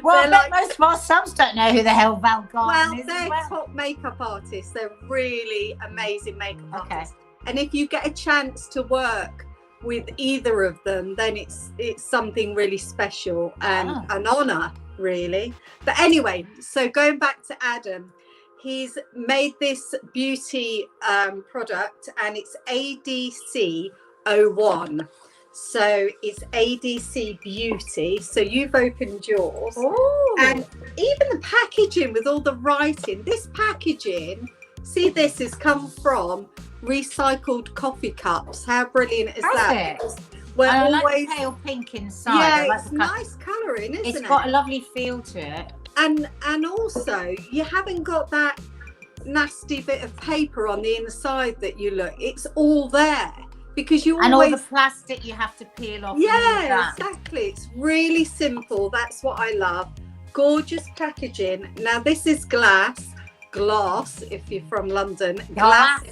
Well, I bet most of our sons don't know who the hell Val Garland is. They're top makeup artists. They're really amazing makeup artists. And if you get a chance to work with either of them, then it's something really special and an honor, really. But anyway, so going back to Adam, he's made this beauty product, and it's ADC 01. So it's ADC Beauty. So you've opened yours. Ooh. And even the packaging with all the writing, this packaging, see, this has come from recycled coffee cups. How brilliant is that? We're I like the pale pink inside. Yeah, like it's nice colouring, isn't it? It's got a lovely feel to it. And also, you haven't got that nasty bit of paper on the inside that you look. It's all there. Because you always... And all the plastic you have to peel off. Yeah, exactly. It's really simple. That's what I love. Gorgeous packaging. Now, this is glass if you're from London. Glass.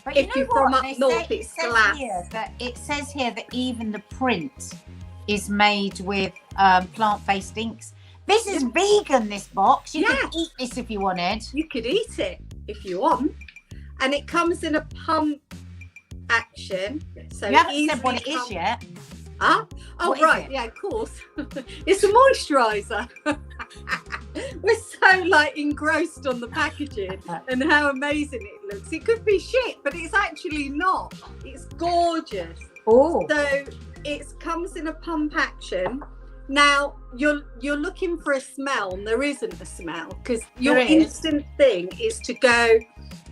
But if you're from up north, it's glass. It says here that even the print is made with plant-based inks. This is vegan, this box. You could eat this if you wanted. You could eat it if you want. And it comes in a pump action. So you haven't said what it is yet. Huh? Oh, right. Yeah, of course. It's a moisturiser. We're so engrossed on the packaging and how amazing it looks. It could be shit, but it's actually not. It's gorgeous. Oh. So it comes in a pump action. Now you're looking for a smell, and there isn't a smell, because your instant thing is to go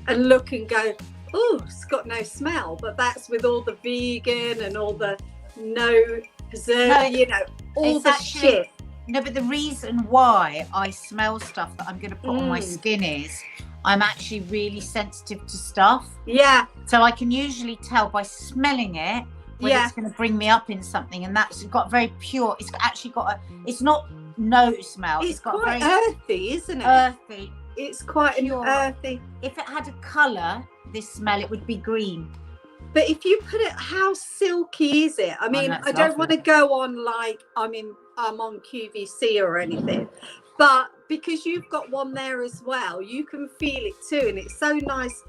and look and go, oh, it's got no smell. But that's with all the vegan and all the no preserve, you know, all the shit. No, but the reason why I smell stuff that I'm going to put on my skin is I'm actually really sensitive to stuff. Yeah. So I can usually tell by smelling it whether it's going to bring me up in something, and that's got very pure. It's actually got a. It's not no smell. It's got quite very earthy, isn't it? Earthy. It's quite pure. an earthy. If it had a colour, this smell, it would be green. But if you put it, how silky is it? I mean, I don't want to go on like I'm on QVC or anything, but because you've got one there as well, you can feel it too, and it's so nice.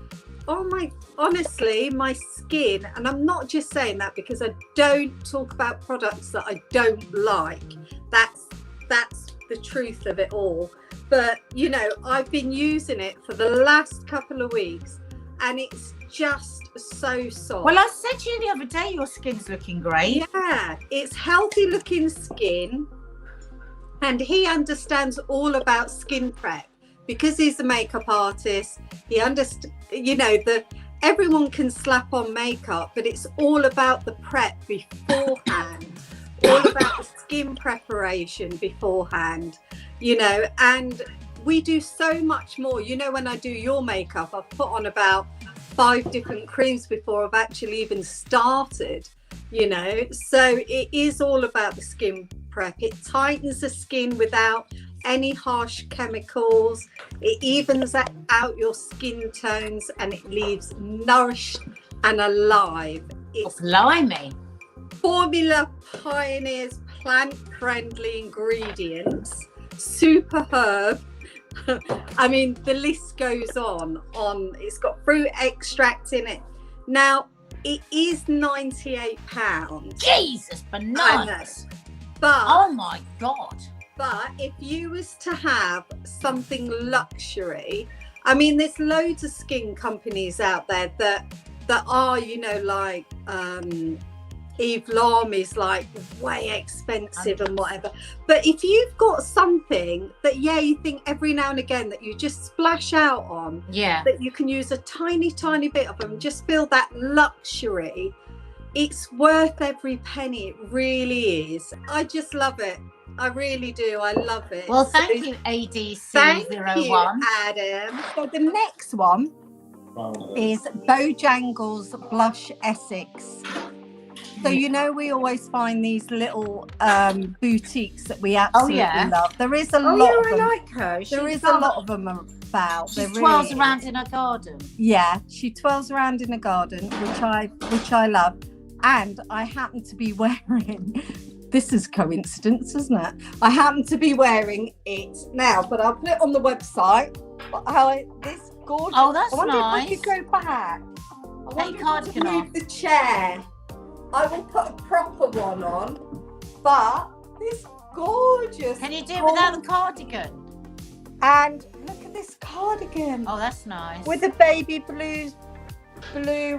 Oh my, honestly, my skin, and I'm not just saying that because I don't talk about products that I don't like. That's the truth of it all. But you know, I've been using it for the last couple of weeks, and it's just so soft. Well, I said to you the other day, your skin's looking great. Yeah, it's healthy looking skin, and he understands all about skin prep because he's a makeup artist. He understands, you know, everyone can slap on makeup, but it's all about the prep beforehand, all about the skin preparation beforehand, you know. And we do so much more. You know, when I do your makeup, I've put on about 5 different creams before I've actually even started, you know. So it is all about the skin prep. It tightens the skin without any harsh chemicals. It evens out your skin tones, and it leaves nourished and alive. It's blimey. Formula pioneers plant-friendly ingredients, super herb. I mean, the list goes on. It's got fruit extract in it. Now, it is £98. Jesus, bananas. But oh my God. But if you was to have something luxury, I mean, there's loads of skin companies out there that are, you know, like Eve Lom is like way expensive and whatever. But if you've got something that, you think every now and again that you just splash out on, that you can use a tiny bit of them, just feel that luxury, it's worth every penny. It really is. I just love it. I really do. I love it. Well, thank you, ADC01. Thank you, Adam. So the next one is Bojangles Blush Essex. So, you know, we always find these little boutiques that we absolutely love. There is a lot of them. I like her. There is a lot of them about. She twirls around in her garden. Yeah, she twirls around in a garden, which I love. And I happen to be wearing, this is coincidence, isn't it? I happen to be wearing it now, but I'll put it on the website. This gorgeous. Oh, that's nice. I wonder if I could go back. Take your cardigan off. Move the chair. I will put a proper one on, but this gorgeous. Can you do it without the cardigan? And look at this cardigan. Oh, that's nice. With the baby blue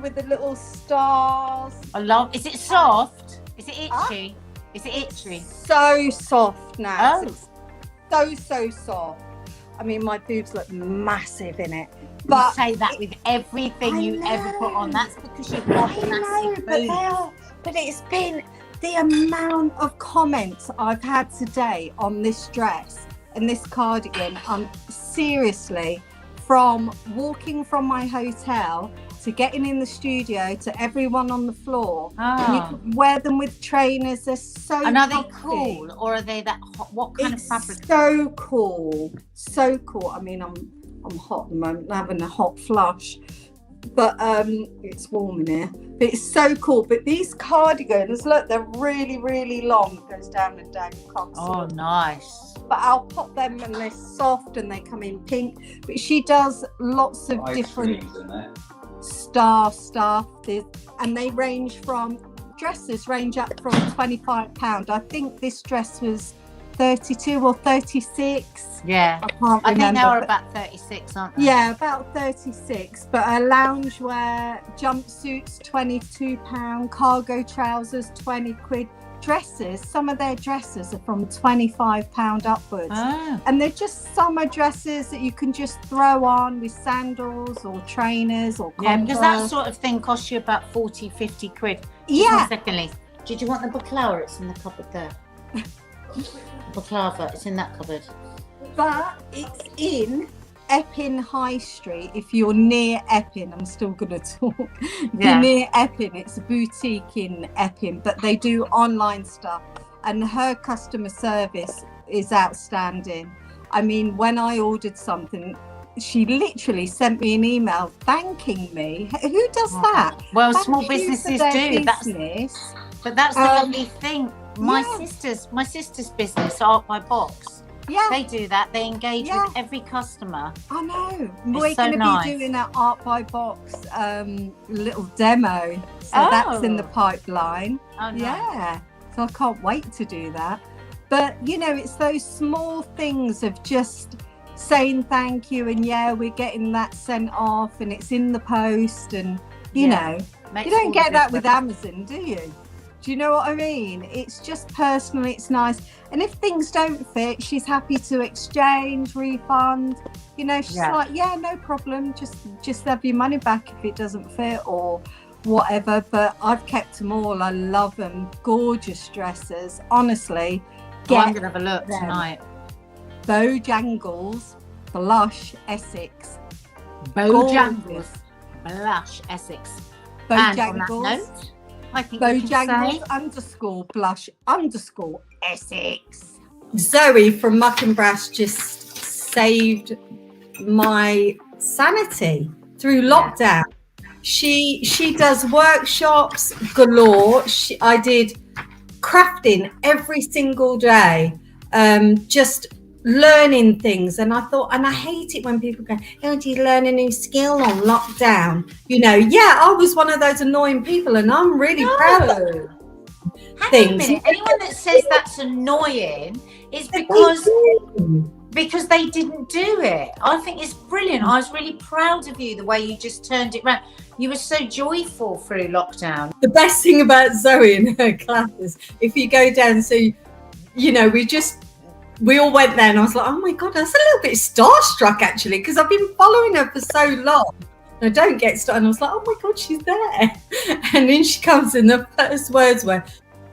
with the little stars. I love. Is it soft? Is it itchy? Is it itchy? So soft now. Oh. So soft. I mean, my boobs look massive in it. But you say that with everything you ever put on. That's because you've got massive boobs. But it's been the amount of comments I've had today on this dress and this cardigan. Seriously, from walking from my hotel to getting in the studio to everyone on the floor. And you can wear them with trainers. They're so And are they comfy. cool, or are they that hot? What kind of fabric? So cool. So cool. I mean, I'm hot at the moment, I'm having a hot flush. But it's warm in here. But it's so cool. But these cardigans, look, they're really, really long. It goes down and down. You can't see Oh, them. nice. But I'll pop them, and they're soft, and they come in pink. But she does lots of different star stuff, and they range from, dresses range up from £25. I think this dress was 32 or 36. Yeah. I can't I think remember. they are but- about 36, aren't they? Yeah, about 36. But a loungewear, jumpsuits, £22, cargo trousers, 20 quid. Dresses, some of their dresses are from £25 upwards. Oh. And they're just summer dresses that you can just throw on with sandals or trainers or Yeah, because that Converse. sort of thing costs you about 40, 50 quid. Just Yeah. one second, Lee. Did you want the baklava? It's in the cupboard there. Baklava, it's in that cupboard. But it's in Epping High Street. If you're near Epping, I'm still going to talk. If Yeah. you're near Epping, it's a boutique in Epping, but they do online stuff. And her customer service is outstanding. I mean, when I ordered something, she literally sent me an email thanking me. Who does that? Well, Thank small you for businesses their do. business. But that's the lovely thing. My yeah. sister's business, Art by Box. Yeah. They do that. They engage Yeah. with every customer. I know. It's We're so going to nice. be doing an Art by Box little demo. So that's in the pipeline. Oh, nice. Yeah. So I can't wait to do that. But, you know, it's those small things of just saying thank you and yeah, we're getting that sent off and it's in the post and, you know, Makes you don't all get the that with difference. Amazon, do you? Do you know what I mean? It's just personal, it's nice. And if things don't fit, she's happy to exchange, refund. You know, she's like, yeah, no problem. Just have your money back if it doesn't fit or whatever. But I've kept them all. I love them. Gorgeous dresses. Honestly, Oh, I'm going to have a look them. tonight. Bojangles, Blush, Essex. Bojangles, Blush, Essex. And on that Bojangles. note, I think we can Bojangles say underscore Blush underscore Essex. Zoe from Muck and Brass just saved my sanity through lockdown. She does workshops galore. I did crafting every single day, just learning things. And I thought, and I hate it when people go, oh, do you learn a new skill on lockdown? You know, yeah, I was one of those annoying people and I'm really proud of it. Hang on a minute. Anyone that says that's annoying is because they didn't do it. I think it's brilliant. I was really proud of you, the way you just turned it around. You were so joyful through lockdown. The best thing about Zoe and her classes, if you go down, so, you know, we all went there and I was like, oh my God, I was a little bit starstruck actually, because I've been following her for so long. And I don't get started. And I was like, oh my God, she's there. And then she comes in, the first words were,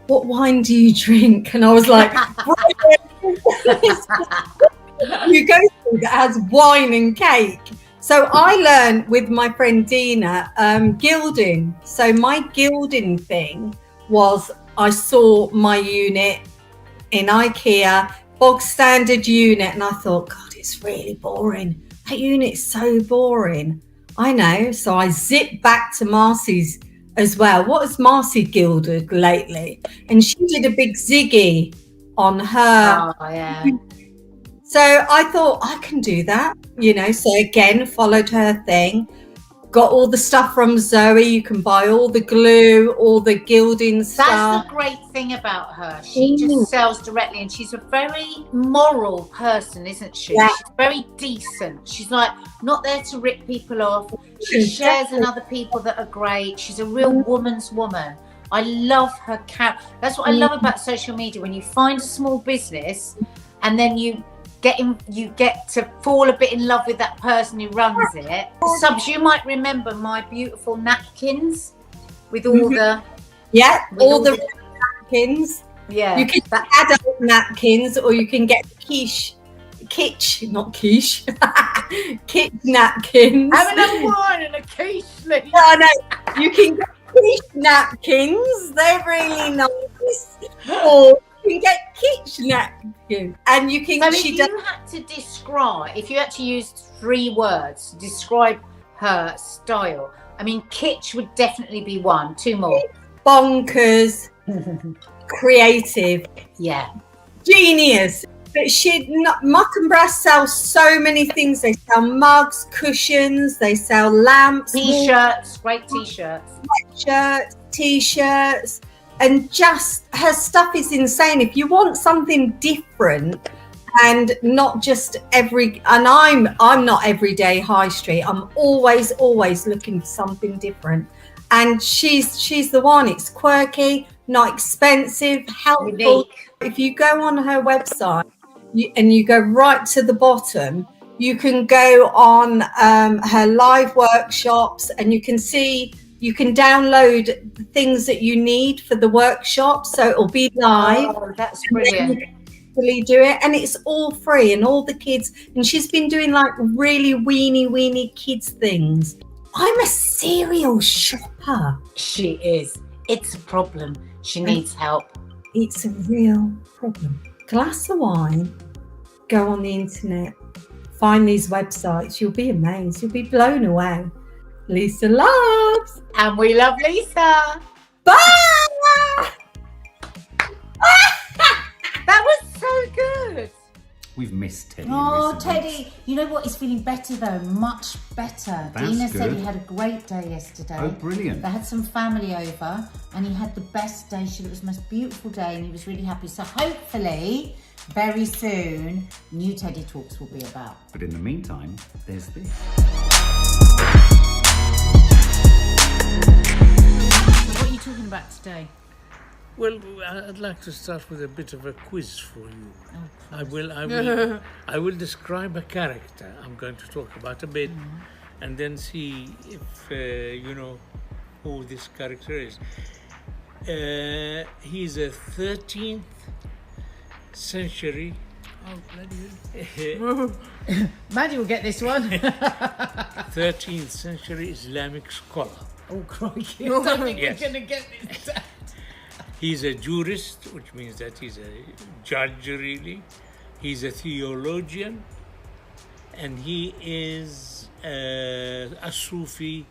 what wine do you drink? And I was like, you go through that has wine and cake. So I learned with my friend Dina gilding. So my gilding thing was I saw my unit in IKEA, bog standard unit, and I thought, God, it's really boring. That unit's so boring. I know. So I zipped back to Marcy's as well. What has Marcy gilded lately? And she did a big ziggy on her. Oh, yeah. So I thought I can do that, you know. So again, followed her thing, got all the stuff from Zoe. You can buy all the glue, all the gilding stuff. That's the great thing about her. She just sells directly, and she's a very moral person, isn't she? Yeah. She's very decent. She's like not there to rip people off. She shares in other people that are great. She's a real woman's woman. I love her character. That's what I love about social media. When you find a small business, and then you get to fall a bit in love with that person who runs it. Subs, you might remember my beautiful napkins with all the all the napkins. Yeah, you can get adult napkins, or you can get kitsch napkins. Having a wine and a quiche. I know. You can get quiche napkins. They're really nice. Or you can get kitsch napkins, and you can. So if you had to describe, if you had to use 3 words to describe her style, I mean, kitsch would definitely be one. 2 more. Bonkers, creative, genius. But Muck and Brass sells so many things. They sell mugs, cushions, they sell lamps, t-shirts, great t-shirts, t-shirts. and just her stuff is insane. If you want something different and not just and I'm not everyday high street. I'm always looking for something different. And she's the one. It's quirky, not expensive, helpful. Unique. If you go on her website and you go right to the bottom, you can go on her live workshops, and you can download the things that you need for the workshop. So it'll be live. Oh, that's brilliant. Do it, and it's all free, and all the kids, and she's been doing like really weeny kids things. I'm a serial shopper. She is. It's a problem. She needs help. It's a real problem. Glass of wine, go on the internet, find these websites. You'll be amazed. You'll be blown away. Lisa loves. And we love Lisa. Bye. That was so good. We've missed Teddy. Oh, recently. Teddy. You know what? He's feeling better though. Much better. That's Dina said good. he had a great day yesterday. Oh, brilliant. They had some family over and he had the best day. She said it was the most beautiful day and he was really happy. So hopefully, very soon, new Teddy Talks will be about. But in the meantime, there's this. So what are you talking about today? Well, I'd like to start with a bit of a quiz for you. Oh, I will describe a character I'm going to talk about a bit, and then see if you know who this character is. He's a 13th century. Oh, bloody Maddie will get this one. 13th century Islamic scholar. Oh, crikey. I don't think Yes. we're going to get this. He's a jurist, which means that he's a judge, really. He's a theologian, and he is a Sufi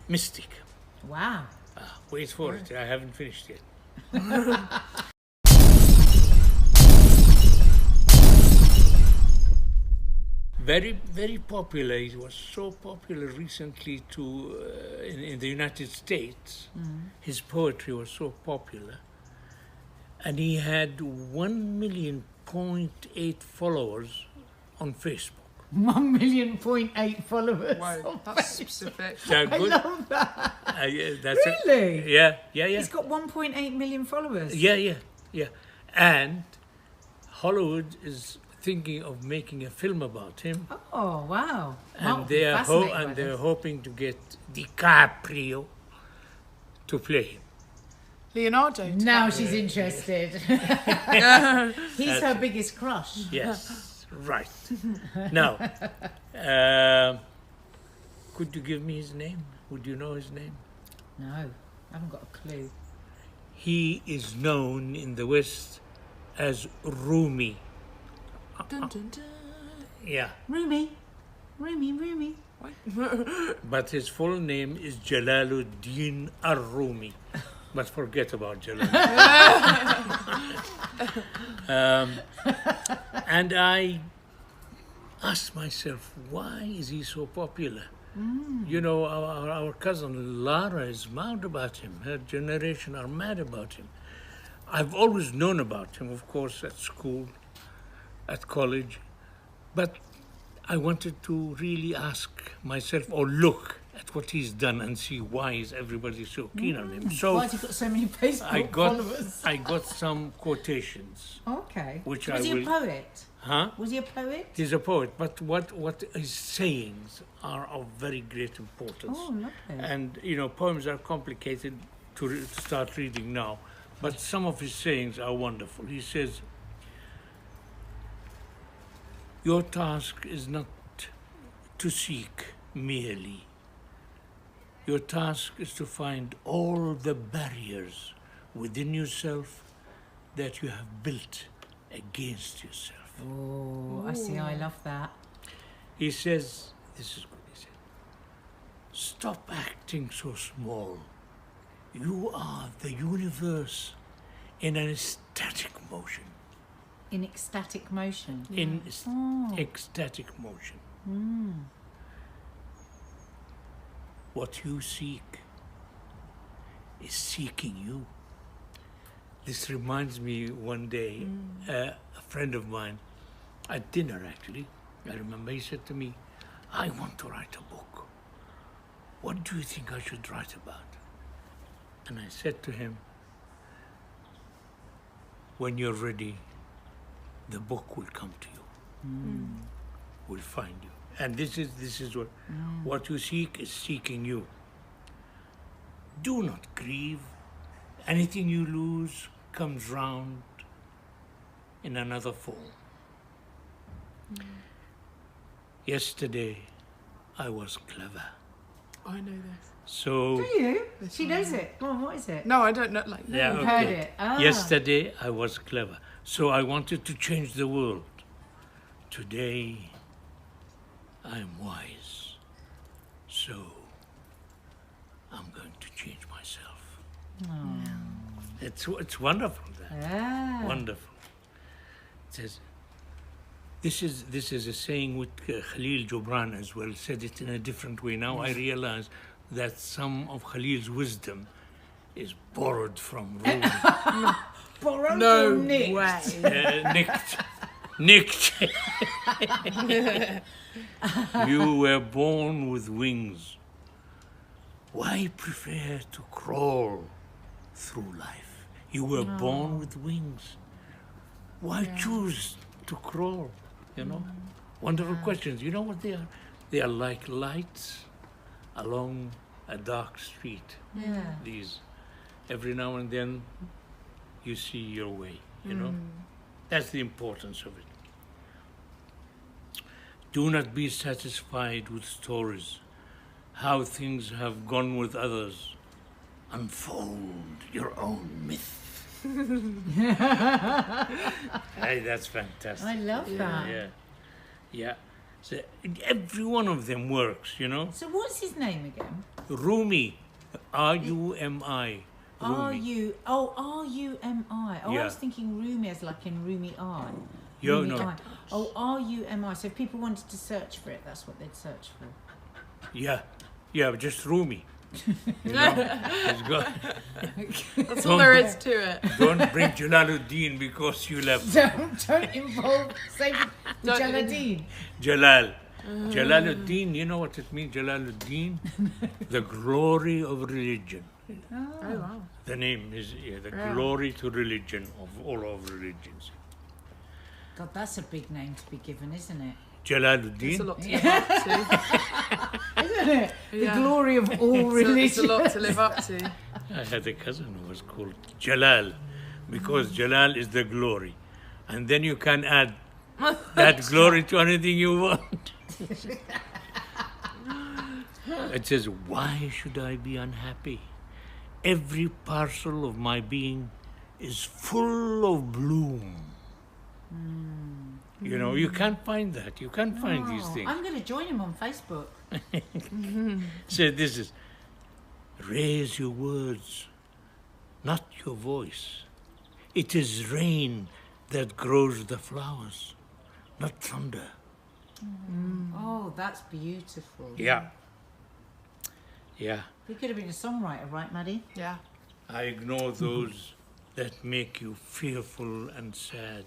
mystic. Wow. Wait for it, I haven't finished yet. Very, very popular. He was so popular recently in the United States. His poetry was so popular. And he had 1.8 million followers on Facebook. 1.8 million followers. Wow, that's specific. Is that I good? love that. That's Really? Yeah. He's got 1.8 million followers. Yeah. And Hollywood is thinking of making a film about him. Oh, wow. And they're hoping to get DiCaprio to play him. Leonardo. Now she's interested. He's her biggest crush. Yes, right. Now, could you give me his name? Would you know his name? No, I haven't got a clue. He is known in the West as Rumi. Dun, dun, dun. Yeah, Rumi. but his full name is Jalaluddin Ar-Rumi. But forget about Jalaluddin. And I asked myself, why is he so popular? You know, our cousin Lara is mad about him. Her generation are mad about him. I've always known about him, of course, at school, at college, but I wanted to really ask myself or look at what he's done and see why is everybody so keen on him. So Why has he got so many Facebook followers? I got some quotations. Okay. Which Was I he will- a poet? Huh? Was he a poet? He's a poet, but what his sayings are of very great importance. Oh, lovely. And, you know, poems are complicated to start reading now, but some of his sayings are wonderful. He says, your task is not to seek merely. Your task is to find all the barriers within yourself that you have built against yourself. Oh, I see. I love that. He says, this is good, he said, stop acting so small. You are the universe in an ecstatic motion. In ecstatic motion. In ecstatic motion. What you seek is seeking you. This reminds me one day, a friend of mine, at dinner actually, I remember he said to me, I want to write a book. What do you think I should write about? And I said to him, when you're ready, the book will come to you, will find you. And this is what you seek is seeking you. Do not grieve. Anything you lose comes round in another form. Yesterday, I was clever. I know this. So. Do you? She knows it. Go on, what is it? No, I don't know. Like, Yeah, You've heard it. Ah. Yesterday, I was clever. So I wanted to change the world. Today, I am wise. So I'm going to change myself. It's wonderful. That. Wonderful. It says, this is a saying with Khalil Gibran as well. Said it in a different way. Now I realize that some of Khalil's wisdom is borrowed from Rumi. Borrowed no or nicked? way. Nicked. You were born with wings. Why prefer to crawl through life? You were born with wings. Why choose to crawl? You know? Wonderful questions. You know what they are? They are like lights along a dark street. Yeah. These. Every now and then you see your way, you know? That's the importance of it. Do not be satisfied with stories, how things have gone with others. Unfold your own myth. Hey, that's fantastic. I love that. Yeah. So every one of them works, you know? So what's his name again? Rumi, R-U-M-I. R-U-M-I. Oh, I Yeah. was thinking Rumi as like in Rumi I. Yo, Rumi no. I. Oh, R-U-M-I. So if people wanted to search for it, that's what they'd search for. Yeah, just Rumi. You know? It's got, That's all there is to it. don't bring Jalaluddin because you left Don't involve, say Don't- Jalaluddin. Jalal. Jalaluddin, you know what it means, Jalaluddin? The glory of religion. Oh, wow. The name is the glory to religion of all of religions. God, that's a big name to be given, isn't it? It's a Jalaluddin. lot to live up to. Isn't it? The Yeah. glory of all It's religions. a lot to live up to. I had a cousin who was called Jalal because Jalal is the glory. And then you can add that glory to anything you want. It says, why should I be unhappy? Every parcel of my being is full of bloom. You know, you can't find that. You can't find these things. I'm going to join him on Facebook. So this is, raise your words, not your voice. It is rain that grows the flowers, not thunder. Oh, that's beautiful. Yeah. You could have been a songwriter, right, Maddie? Yeah. I ignore those that make you fearful and sad.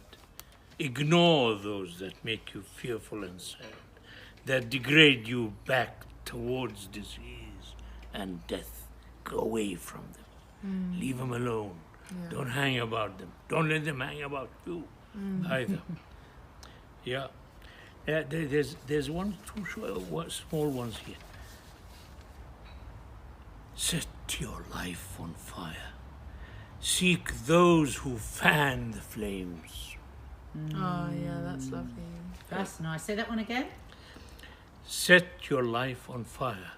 Ignore those that make you fearful and sad, that degrade you back towards disease and death. Go away from them. Leave them alone. Don't hang about them. Don't let them hang about you either. Yeah. There's two small ones here. Set your life on fire. Seek those who fan the flames. Oh, yeah, that's lovely. That's nice. Say that one again. Set your life on fire.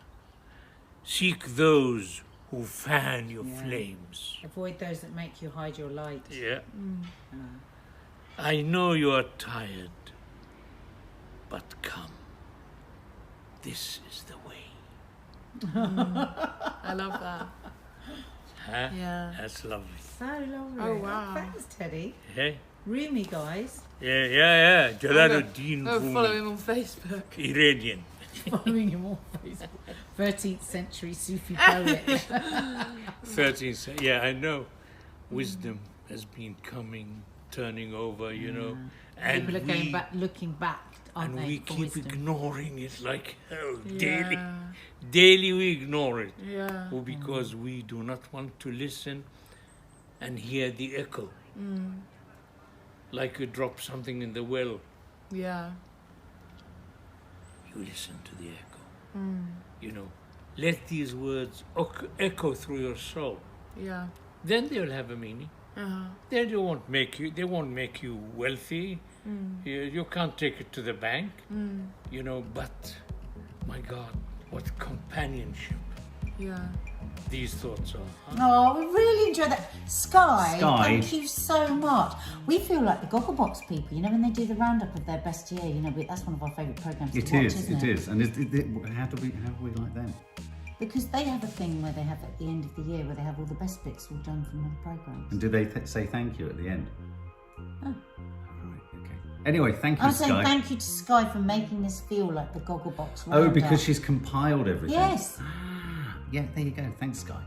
Seek those who fan your flames. Avoid those that make you hide your light. Yeah. I know you are tired, but come. This is the way. I love that. Huh? Yeah. That's lovely. So lovely. Oh, wow. Thanks, Teddy. Hey? Rumi, guys. Yeah. Jalaluddin Oh, follow Rumi. him on Facebook. Iranian. Following him on Facebook. 13th century Sufi poet. 13th, yeah, I know. Wisdom. has been coming, turning over, you know. And People are going back, looking back, aren't and they? we for keep wisdom. ignoring it like hell. Yeah. Daily we ignore it. Yeah. Or because we do not want to listen and hear the echo. Like you drop something in the well, Yeah. you listen to the echo. You know, let these words echo through your soul. Yeah. Then they'll have a meaning. Then they won't make you wealthy. You can't take it to the bank. You know, but my God, what companionship Yeah. these thoughts are. Huh? Oh, we really enjoyed that. Sky, Sky. thank you so much. We feel like the Gogglebox people, you know, when they do the roundup of their best year, you know, that's one of our favourite programmes to watch, isn't it? And how do we like them? Because they have a thing where they have at the end of the year where they have all the best bits all done from other programmes. And do they say thank you at the end? Oh. Right, okay. Anyway, thank you, I was saying Sky. thank you to Sky for making this feel like the Gogglebox Oh, roundup. because she's compiled everything. Yes. Yeah, there you go. Thanks, Sky.